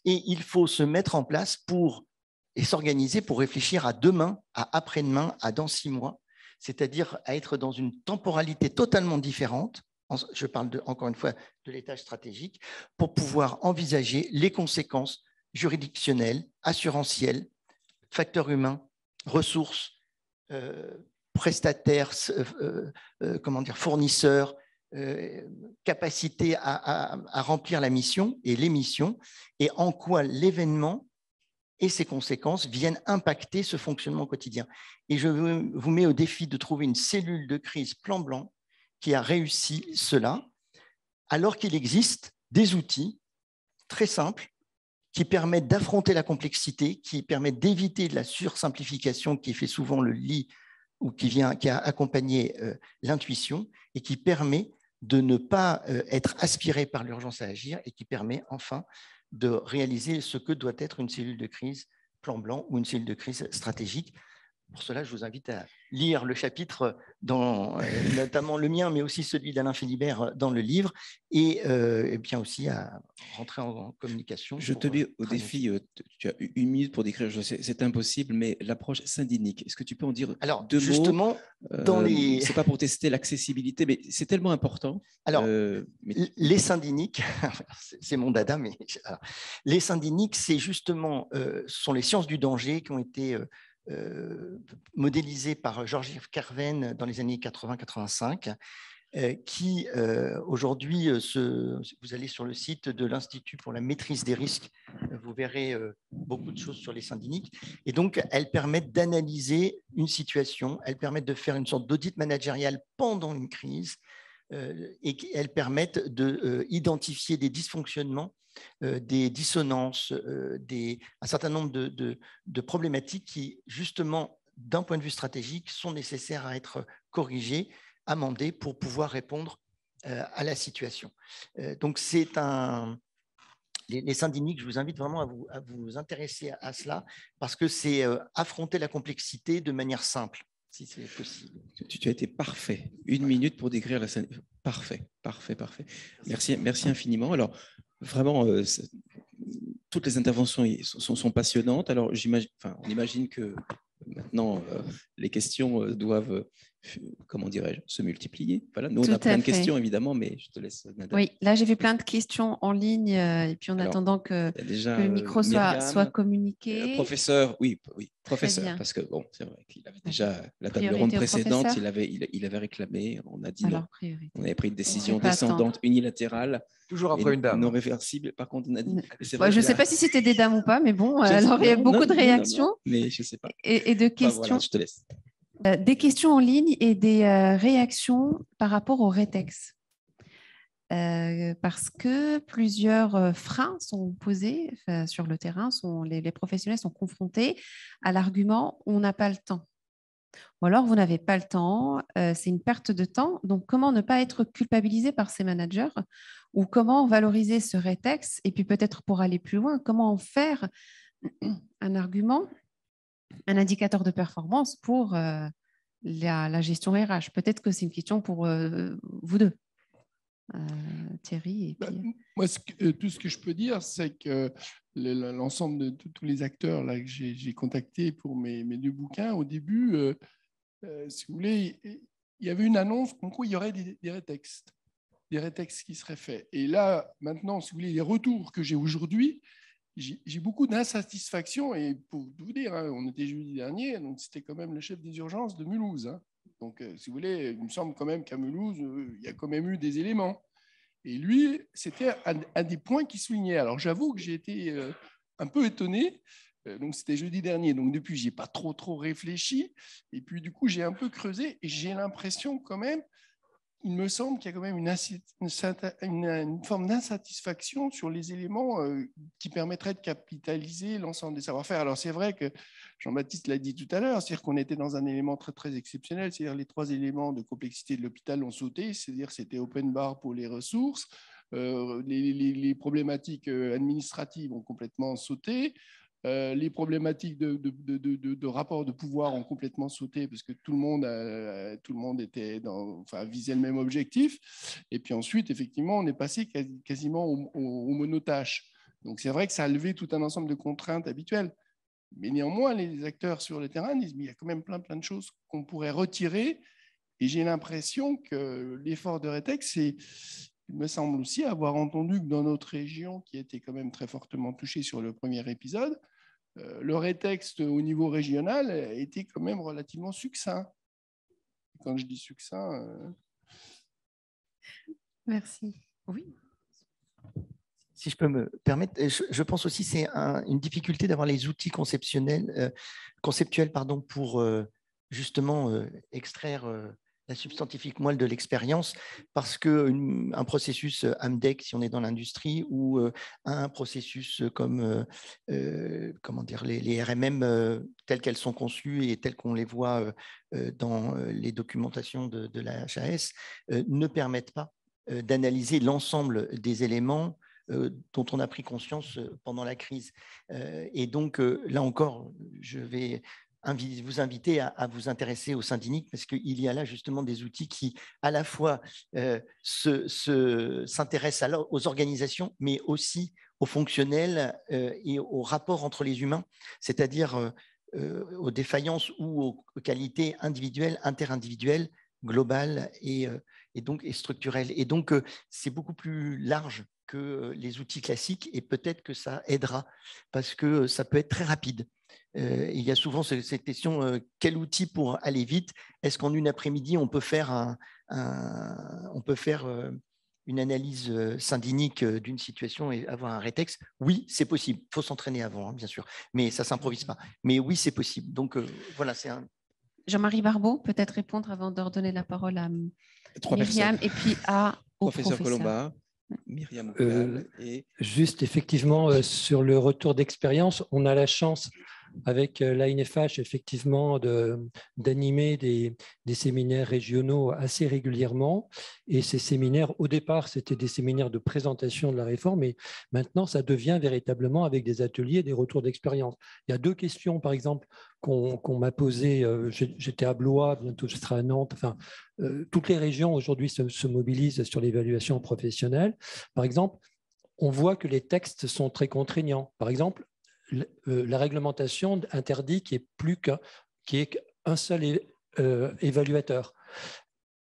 et il faut se mettre en place et s'organiser pour réfléchir à demain, à après-demain, à dans 6 mois, c'est-à-dire à être dans une temporalité totalement différente, je parle encore une fois de l'étage stratégique, pour pouvoir envisager les conséquences juridictionnelles, assurantielles, facteurs humains, ressources, prestataires, fournisseurs, capacité à remplir la mission et les missions, et en quoi l'événement et ses conséquences viennent impacter ce fonctionnement quotidien. Et je vous mets au défi de trouver une cellule de crise plan blanc qui a réussi cela, alors qu'il existe des outils très simples qui permettent d'affronter la complexité, qui permettent d'éviter de la sursimplification qui fait souvent le lit ou qui a accompagné l'intuition et qui permet de ne pas être aspiré par l'urgence à agir et qui permet enfin de réaliser ce que doit être une cellule de crise plan blanc ou une cellule de crise stratégique. Pour cela, je vous invite à lire le chapitre, notamment le mien, mais aussi celui d'Alain Philibert dans le livre, et bien aussi à rentrer en communication. Je te mets au défi, tu as 1 minute pour décrire, je sais, c'est impossible, mais l'approche syndynique, est-ce que tu peux en dire deux mots? C'est pas pour tester l'accessibilité, mais c'est tellement important. Alors, les syndyniques, c'est mon dada, mais alors, les syndyniques, c'est justement, sont les sciences du danger qui ont été modélisé par Georges Kerven dans les années 80-85. qui aujourd'hui, vous allez sur le site de l'Institut pour la maîtrise des risques, vous verrez beaucoup de choses sur les syndiniques. Et donc, elles permettent d'analyser une situation, elles permettent de faire une sorte d'audit managérial pendant une crise, et elles permettent d'identifier des dysfonctionnements, des dissonances, un certain nombre de problématiques qui, justement, d'un point de vue stratégique, sont nécessaires à être corrigées, amendées pour pouvoir répondre à la situation. Donc, c'est les syndiniques, je vous invite vraiment à vous intéresser à cela, parce que c'est affronter la complexité de manière simple, si c'est possible. Tu as été parfait. 1 minute pour décrire la scène. Parfait. Merci infiniment. Alors, vraiment, toutes les interventions sont passionnantes. Alors, on imagine que maintenant, les questions doivent, comment dirais-je, se multiplier. Voilà. Nous, on a plein de questions, évidemment, mais je te laisse, Nada. Oui, là, j'ai vu plein de questions en ligne, et puis en attendant que le micro soit communiqué. Professeur, oui, professeur, parce que bon, c'est vrai qu'il avait déjà la table ronde précédente, il avait réclamé, on a dit non. On avait pris une décision descendante, unilatérale. Toujours après une dame. Non réversible, par contre, on a dit. Je ne sais pas si c'était des dames ou pas, mais bon, alors il y a beaucoup de réactions. Non, mais je ne sais pas. Et de questions. Voilà, je te laisse. Des questions en ligne et des réactions par rapport au rétex. Parce que plusieurs freins sont posés sur le terrain, les professionnels sont confrontés à l'argument « on n'a pas le temps ». Ou alors, vous n'avez pas le temps, c'est une perte de temps. Donc, comment ne pas être culpabilisé par ces managers, ou comment valoriser ce rétex, et puis peut-être pour aller plus loin, comment en faire un argument, un indicateur de performance pour la gestion RH. Peut-être que c'est une question pour vous deux, Thierry. Et puis... Moi, tout ce que je peux dire, c'est que l'ensemble de tous les acteurs là, que j'ai contactés pour mes 2 bouquins, au début, si vous voulez, il y avait une annonce comme quoi il y aurait des rétextes qui seraient faits. Et là, maintenant, si vous voulez, les retours que j'ai aujourd'hui, j'ai beaucoup d'insatisfaction. Et pour vous dire, hein, on était jeudi dernier, donc c'était quand même le chef des urgences de Mulhouse. Hein. Donc, si vous voulez, il me semble quand même qu'à Mulhouse, il y a quand même eu des éléments. Et lui, c'était un des points qu'il soulignait. Alors, j'avoue que j'ai été un peu étonné. Donc, c'était jeudi dernier. Donc, depuis, je n'ai pas trop réfléchi. Et puis, du coup, j'ai un peu creusé. Et j'ai l'impression quand même, il me semble qu'il y a quand même une forme d'insatisfaction sur les éléments qui permettraient de capitaliser l'ensemble des savoir-faire. Alors, c'est vrai que Jean-Baptiste l'a dit tout à l'heure, c'est-à-dire qu'on était dans un élément très exceptionnel, c'est-à-dire les 3 éléments de complexité de l'hôpital ont sauté, c'est-à-dire c'était open bar pour les ressources, les problématiques administratives ont complètement sauté, les problématiques de rapport de pouvoir ont complètement sauté parce que tout le monde était visait le même objectif. Et puis ensuite, effectivement, on est passé quasiment au monotâche. Donc, c'est vrai que ça a levé tout un ensemble de contraintes habituelles. Mais néanmoins, les acteurs sur le terrain disent mais il y a quand même plein de choses qu'on pourrait retirer. Et j'ai l'impression que l'effort de rétex, il me semble aussi avoir entendu que dans notre région, qui était quand même très fortement touchée sur le premier épisode, le rétexte au niveau régional était quand même relativement succinct. Quand je dis succinct... Merci. Oui. Si je peux me permettre, je pense aussi que c'est une difficulté d'avoir les outils conceptuels pour justement extraire la substantifique moelle de l'expérience, parce qu'un processus AMDEC, si on est dans l'industrie, ou un processus comme comment dire, les RMM telles qu'elles sont conçues et telles qu'on les voit dans les documentations de la HAS, ne permettent pas d'analyser l'ensemble des éléments dont on a pris conscience pendant la crise. Et donc, là encore, je vais vous inviter à vous intéresser au syndinique, parce qu'il y a là justement des outils qui, à la fois, s'intéressent aux organisations, mais aussi aux fonctionnels et aux rapports entre les humains, c'est-à-dire aux défaillances ou aux qualités individuelles, interindividuelles, globales et structurelles. Et donc, c'est beaucoup plus large que les outils classiques, et peut-être que ça aidera parce que ça peut être très rapide. il y a souvent cette question, quel outil pour aller vite? Est-ce qu'en une après-midi, on peut faire une analyse syndinique d'une situation et avoir un rétexte? Oui, c'est possible. Il faut s'entraîner avant, hein, bien sûr, mais ça ne s'improvise pas. Mais oui, c'est possible. Donc, voilà, c'est un... Jean-Marie Barbeau, peut-être répondre avant de redonner la parole à Myriam et puis au professeur Colomba, Myriam Oukal et... Juste, effectivement, sur le retour d'expérience, on a la chance avec l'ANFH, effectivement, d'animer des séminaires régionaux assez régulièrement. Et ces séminaires, au départ, c'était des séminaires de présentation de la réforme, mais maintenant, ça devient véritablement avec des ateliers, des retours d'expérience. Il y a deux questions, par exemple, qu'on m'a posées. J'étais à Blois, bientôt je serai à Nantes. Enfin, toutes les régions aujourd'hui se mobilisent sur l'évaluation professionnelle. Par exemple, on voit que les textes sont très contraignants. Par exemple, la réglementation interdit qu'il n'y ait qu'un seul évaluateur.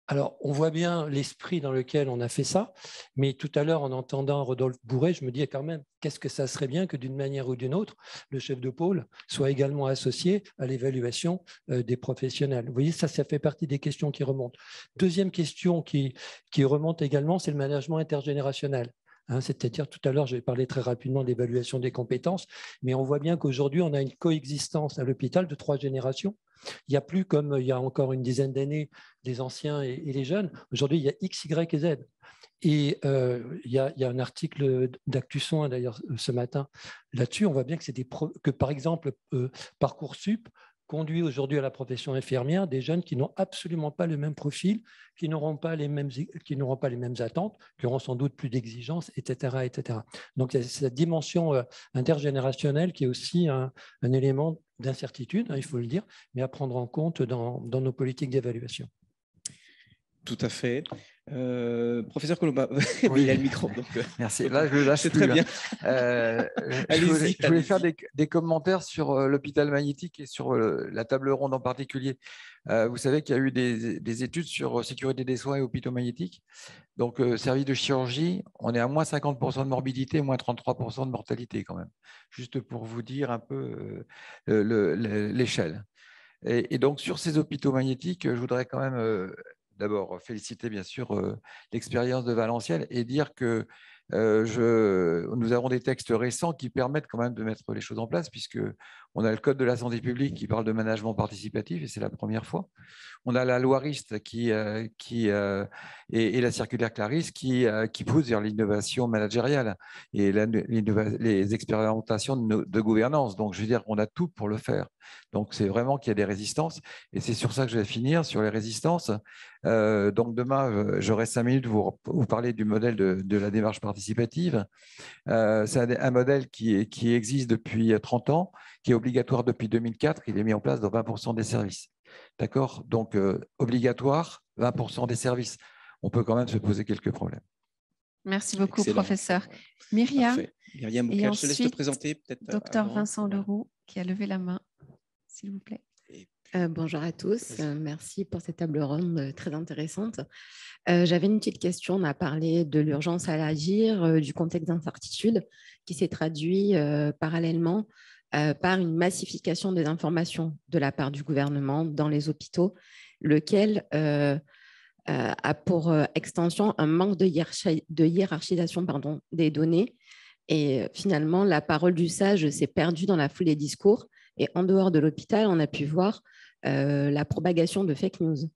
Alors, on voit bien l'esprit dans lequel on a fait ça, mais tout à l'heure, en entendant Rodolphe Bourret, je me dis quand même, qu'est-ce que ça serait bien que d'une manière ou d'une autre, le chef de pôle soit également associé à l'évaluation des professionnels. Vous voyez, ça fait partie des questions qui remontent. Deuxième question qui remonte également, c'est le management intergénérationnel. C'est-à-dire, tout à l'heure, j'ai parlé très rapidement de l'évaluation des compétences, mais on voit bien qu'aujourd'hui, on a une coexistence à l'hôpital de 3 générations. Il n'y a plus, comme il y a encore une dizaine d'années, les anciens et les jeunes. Aujourd'hui, il y a X, Y et Z. Et il y a un article d'Actu Soin, d'ailleurs, ce matin, là-dessus. On voit bien que par exemple, Parcoursup conduit aujourd'hui à la profession infirmière des jeunes qui n'ont absolument pas le même profil, qui n'auront pas les mêmes attentes, qui auront sans doute plus d'exigences, etc., etc. Donc, il y a cette dimension intergénérationnelle qui est aussi un élément d'incertitude, il faut le dire, mais à prendre en compte dans nos politiques d'évaluation. Tout à fait. Professeur Colomba, oui. Il a le micro. Donc, merci. Là, je le lâche plus, bien. Je voulais faire des commentaires sur l'hôpital magnétique et sur la table ronde en particulier. Vous savez qu'il y a eu des études sur sécurité des soins et hôpitaux magnétiques. Donc, service de chirurgie, on est à moins 50% de morbidité, moins 33% de mortalité quand même. Juste pour vous dire un peu l'échelle. Et donc, sur ces hôpitaux magnétiques, je voudrais quand même... d'abord, féliciter bien sûr l'expérience de Valenciennes et dire que nous avons des textes récents qui permettent quand même de mettre les choses en place, puisqu'on a le Code de la santé publique qui parle de management participatif, et c'est la première fois. On a la loi RIST et la circulaire Clarisse qui poussent vers l'innovation managériale et les expérimentations de gouvernance. Donc, je veux dire qu'on a tout pour le faire. Donc, c'est vraiment qu'il y a des résistances, et c'est sur ça que je vais finir, sur les résistances. Donc, demain, j'aurai 5 minutes pour vous parler du modèle de la démarche participative. C'est un modèle qui existe depuis 30 ans, qui est obligatoire depuis 2004. Il est mis en place dans 20% des services. D'accord? Donc, obligatoire, 20% des services. On peut quand même se poser quelques problèmes. Merci beaucoup, professeur. Myriam, Myriam Oukal, je te laisse te présenter peut-être. Docteur Vincent Leroux, qui a levé la main, s'il vous plaît. Bonjour à tous, merci pour cette table ronde très intéressante. J'avais une petite question, on a parlé de l'urgence à agir, du contexte d'incertitude qui s'est traduit parallèlement par une massification des informations de la part du gouvernement dans les hôpitaux, lequel a pour extension un manque de hiérarchisation des données. Et finalement, la parole du sage s'est perdue dans la foule des discours. Et en dehors de l'hôpital, on a pu voir la propagation de fake news.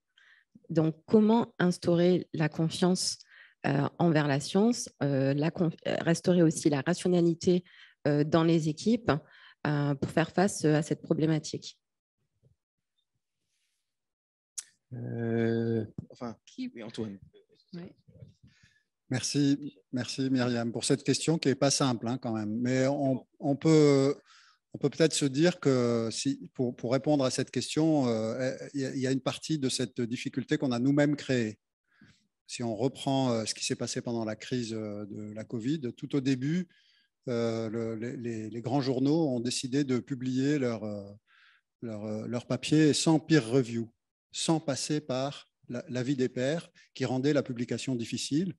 Donc, comment instaurer la confiance envers la science, restaurer aussi la rationalité dans les équipes pour faire face à cette problématique? Oui, Antoine. Oui. Merci Myriam pour cette question qui n'est pas simple quand même. Mais on peut peut-être se dire que pour répondre à cette question, il y a une partie de cette difficulté qu'on a nous-mêmes créée. Si on reprend ce qui s'est passé pendant la crise de la Covid, tout au début, les grands journaux ont décidé de publier leur papier sans peer review, sans passer par l'avis des pairs qui rendait la publication difficile.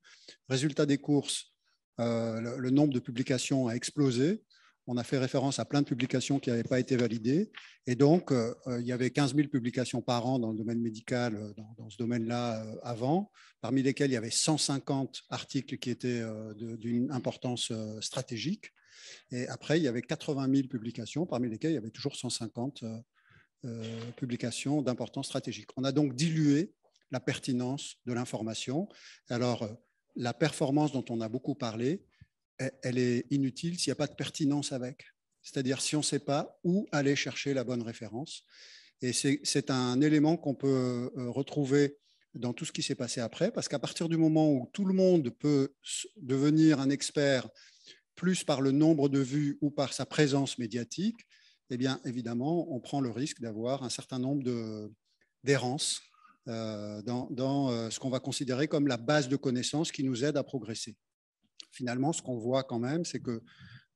Résultat des courses, le nombre de publications a explosé. on a fait référence à plein de publications qui n'avaient pas été validées. Et donc, il y avait 15 000 publications par an dans le domaine médical, dans ce domaine-là avant, parmi lesquels il y avait 150 articles qui étaient d'une importance stratégique. Et après, il y avait 80 000 publications, parmi lesquelles il y avait toujours 150 publications d'importance stratégique. On a donc dilué la pertinence de l'information. Alors, la performance dont on a beaucoup parlé, elle est inutile s'il n'y a pas de pertinence avec. C'est-à-dire si on ne sait pas où aller chercher la bonne référence. Et c'est un élément qu'on peut retrouver dans tout ce qui s'est passé après, parce qu'à partir du moment où tout le monde peut devenir un expert plus par le nombre de vues ou par sa présence médiatique, eh bien, évidemment, on prend le risque d'avoir un certain nombre d'errances dans ce qu'on va considérer comme la base de connaissances qui nous aide à progresser. Finalement, ce qu'on voit quand même, c'est que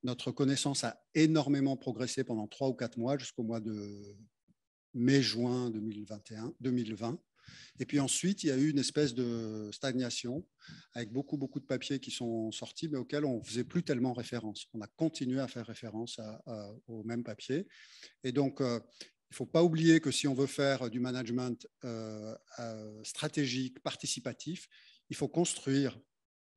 notre connaissance a énormément progressé pendant 3 ou 4 mois jusqu'au mois de mai-juin 2020. Et puis ensuite, il y a eu une espèce de stagnation avec beaucoup de papiers qui sont sortis, mais auxquels on ne faisait plus tellement référence. On a continué à faire référence aux mêmes papiers. Et donc, il ne faut pas oublier que si on veut faire du management stratégique, participatif, il faut construire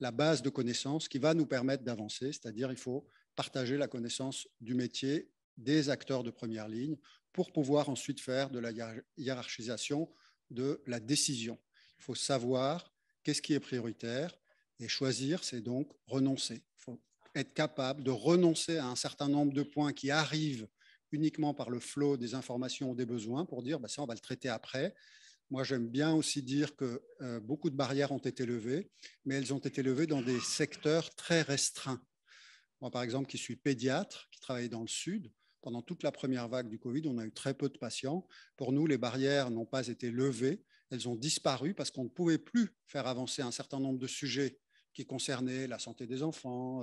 la base de connaissances qui va nous permettre d'avancer, c'est-à-dire il faut partager la connaissance du métier des acteurs de première ligne pour pouvoir ensuite faire de la hiérarchisation de la décision. Il faut savoir qu'est-ce qui est prioritaire et choisir, c'est donc renoncer. Il faut être capable de renoncer à un certain nombre de points qui arrivent uniquement par le flot des informations ou des besoins pour dire ça, on va le traiter après. Moi, j'aime bien aussi dire que beaucoup de barrières ont été levées, mais elles ont été levées dans des secteurs très restreints. Moi, par exemple, qui suis pédiatre, qui travaillait dans le Sud, pendant toute la première vague du Covid, on a eu très peu de patients. Pour nous, les barrières n'ont pas été levées, elles ont disparu parce qu'on ne pouvait plus faire avancer un certain nombre de sujets qui concernaient la santé des enfants,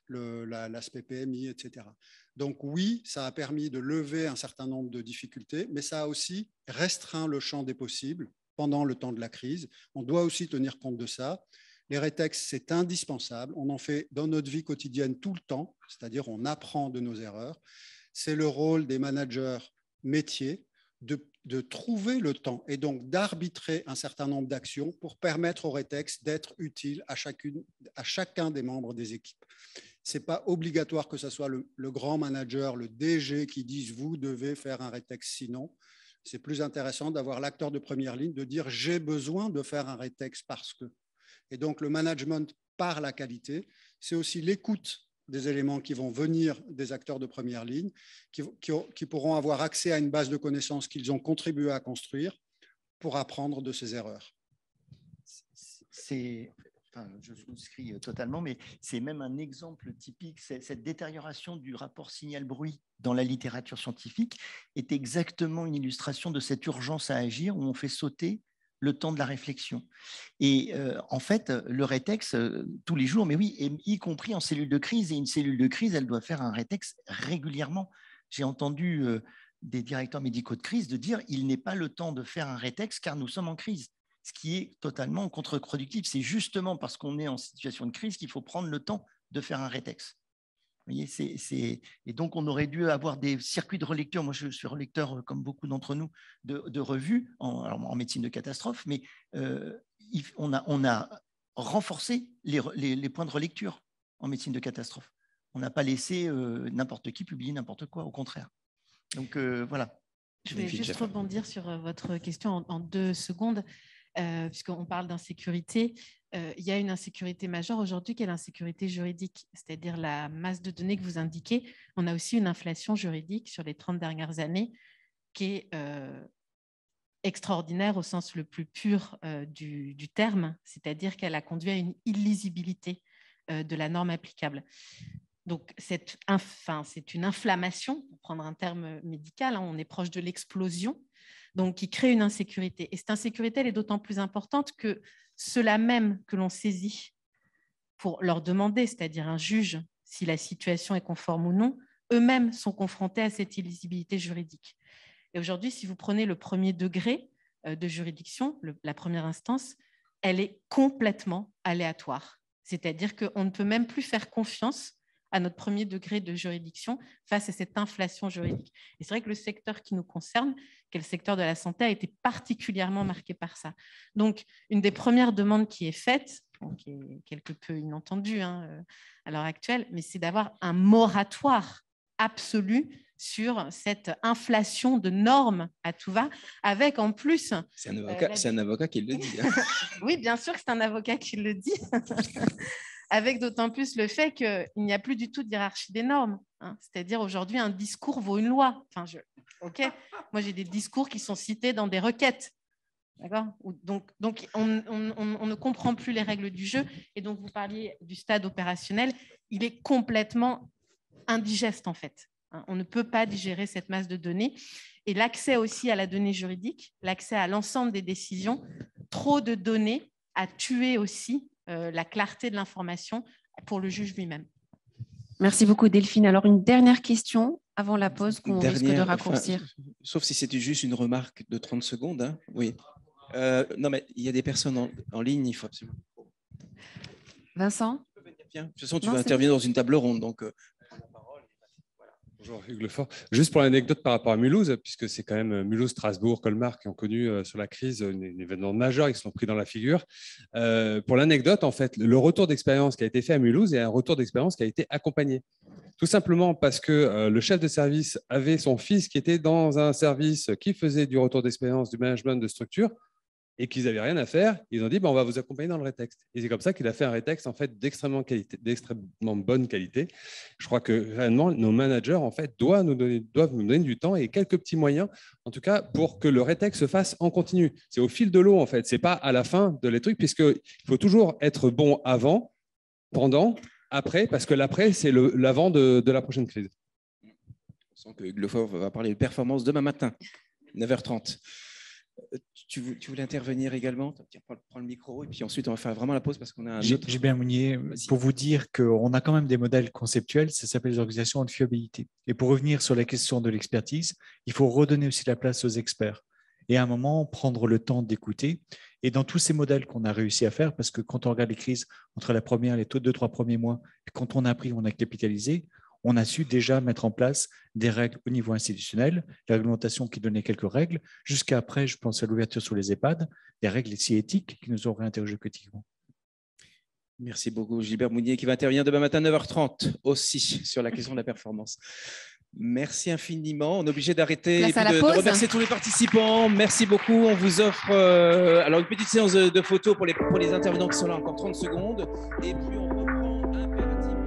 l'aspect PMI, etc. Donc oui, ça a permis de lever un certain nombre de difficultés, mais ça a aussi restreint le champ des possibles pendant le temps de la crise. On doit aussi tenir compte de ça. Les rétextes, c'est indispensable. On en fait dans notre vie quotidienne tout le temps, c'est-à-dire on apprend de nos erreurs. C'est le rôle des managers métiers de trouver le temps et donc d'arbitrer un certain nombre d'actions pour permettre aux rétextes d'être utiles à chacun des membres des équipes. Ce n'est pas obligatoire que ce soit le grand manager, le DG qui dise « vous devez faire un rétexte sinon ». C'est plus intéressant d'avoir l'acteur de première ligne de dire « j'ai besoin de faire un rétexte parce que ». Et donc le management par la qualité, c'est aussi l'écoute des éléments qui vont venir des acteurs de première ligne, qui pourront avoir accès à une base de connaissances qu'ils ont contribué à construire pour apprendre de ces erreurs. Je souscris totalement, mais c'est même un exemple typique. Cette détérioration du rapport signal-bruit dans la littérature scientifique est exactement une illustration de cette urgence à agir où on fait sauter le temps de la réflexion. Et en fait, le rétex, tous les jours, mais oui, y compris en cellule de crise, et une cellule de crise, elle doit faire un rétex régulièrement. J'ai entendu des directeurs médicaux de crise de dire « il n'est pas le temps de faire un rétex car nous sommes en crise », ce qui est totalement contre-productif. C'est justement parce qu'on est en situation de crise qu'il faut prendre le temps de faire un rétex. Vous voyez, et donc, on aurait dû avoir des circuits de relecture. Moi, je suis relecteur, comme beaucoup d'entre nous, de revues en médecine de catastrophe, mais on a renforcé les points de relecture en médecine de catastrophe. On n'a pas laissé n'importe qui publier n'importe quoi, au contraire. Donc, voilà. Je vais juste rebondir sur votre question en 2 secondes. Puisqu'on parle d'insécurité, il y a une insécurité majeure aujourd'hui qui est l'insécurité juridique, c'est-à-dire la masse de données que vous indiquez. On a aussi une inflation juridique sur les 30 dernières années qui est extraordinaire au sens le plus pur du terme, c'est-à-dire qu'elle a conduit à une illisibilité de la norme applicable. Donc, c'est une inflammation, pour prendre un terme médical, hein, on est proche de l'explosion, donc qui crée une insécurité. Et cette insécurité, elle est d'autant plus importante que ceux-là même que l'on saisit pour leur demander, c'est-à-dire un juge, si la situation est conforme ou non, eux-mêmes sont confrontés à cette illisibilité juridique. Et aujourd'hui, si vous prenez le premier degré de juridiction, la première instance, elle est complètement aléatoire. C'est-à-dire qu'on ne peut même plus faire confiance à notre premier degré de juridiction face à cette inflation juridique. Et c'est vrai que le secteur qui nous concerne, qui est le secteur de la santé, a été particulièrement marqué par ça. Donc, une des premières demandes qui est faite, qui est quelque peu inattendue à l'heure actuelle, mais c'est d'avoir un moratoire absolu sur cette inflation de normes à tout va, avec en plus… C'est un avocat qui le dit. Oui, bien sûr que c'est un avocat qui le dit, avec d'autant plus le fait qu'il n'y a plus du tout de hiérarchie des normes. C'est-à-dire aujourd'hui, un discours vaut une loi. OK, moi j'ai des discours qui sont cités dans des requêtes. D'accord ? Donc on ne comprend plus les règles du jeu. Et donc, vous parliez du stade opérationnel. Il est complètement indigeste, en fait. On ne peut pas digérer cette masse de données. Et l'accès aussi à la donnée juridique, l'accès à l'ensemble des décisions, trop de données a tué aussi la clarté de l'information pour le juge lui-même. Merci beaucoup, Delphine. Alors, une dernière question avant la pause qu'on risque de raccourcir. Sauf si c'était juste une remarque de 30 secondes. Hein. Oui. Non, mais il y a des personnes en ligne, il faut absolument… Vincent ? De toute façon, tu vas intervenir dans une table ronde, donc… Bonjour, Hugues Lefort. Juste pour l'anecdote par rapport à Mulhouse, puisque c'est quand même Mulhouse, Strasbourg, Colmar qui ont connu sur la crise un événement majeur, ils se sont pris dans la figure. Pour l'anecdote, en fait, le retour d'expérience qui a été fait à Mulhouse est un retour d'expérience qui a été accompagné. Tout simplement parce que le chef de service avait son fils qui était dans un service qui faisait du retour d'expérience, du management de structure, et qu'ils n'avaient rien à faire, ils ont dit on va vous accompagner dans le rétexte. Et c'est comme ça qu'il a fait un rétexte en fait, d'extrêmement bonne qualité. Je crois que réellement, nos managers en fait, doivent nous donner du temps et quelques petits moyens, en tout cas, pour que le rétexte se fasse en continu. C'est au fil de l'eau, en fait. Ce n'est pas à la fin de les trucs, puisqu'il faut toujours être bon avant, pendant, après, parce que l'après, c'est l'avant de la prochaine crise. On sent que Hugues Lefort va parler de performance demain matin, 9h30. Tu voulais intervenir également? Prends le micro et puis ensuite on va faire vraiment la pause parce qu'on a un autre… Gilbert Mounier, pour vous dire qu'on a quand même des modèles conceptuels, ça s'appelle les organisations de fiabilité. Et pour revenir sur la question de l'expertise, il faut redonner aussi la place aux experts et à un moment prendre le temps d'écouter. Et dans tous ces modèles qu'on a réussi à faire, parce que quand on regarde les crises entre la première, les 2-3 premiers mois, et quand on a appris, on a capitalisé, on a su déjà mettre en place des règles au niveau institutionnel, la réglementation qui donnait quelques règles, jusqu'à après, je pense à l'ouverture sur les EHPAD, des règles ici éthiques qui nous ont réinterrogés critiquement. Merci beaucoup, Gilbert Mounier, qui va intervenir demain matin à 9h30 aussi sur la question de la performance. Merci infiniment. On est obligé d'arrêter et de remercier tous les participants. Merci beaucoup. On vous offre alors une petite séance de photos pour les intervenants qui sont là, encore 30 secondes. Et puis on reprend impérativement.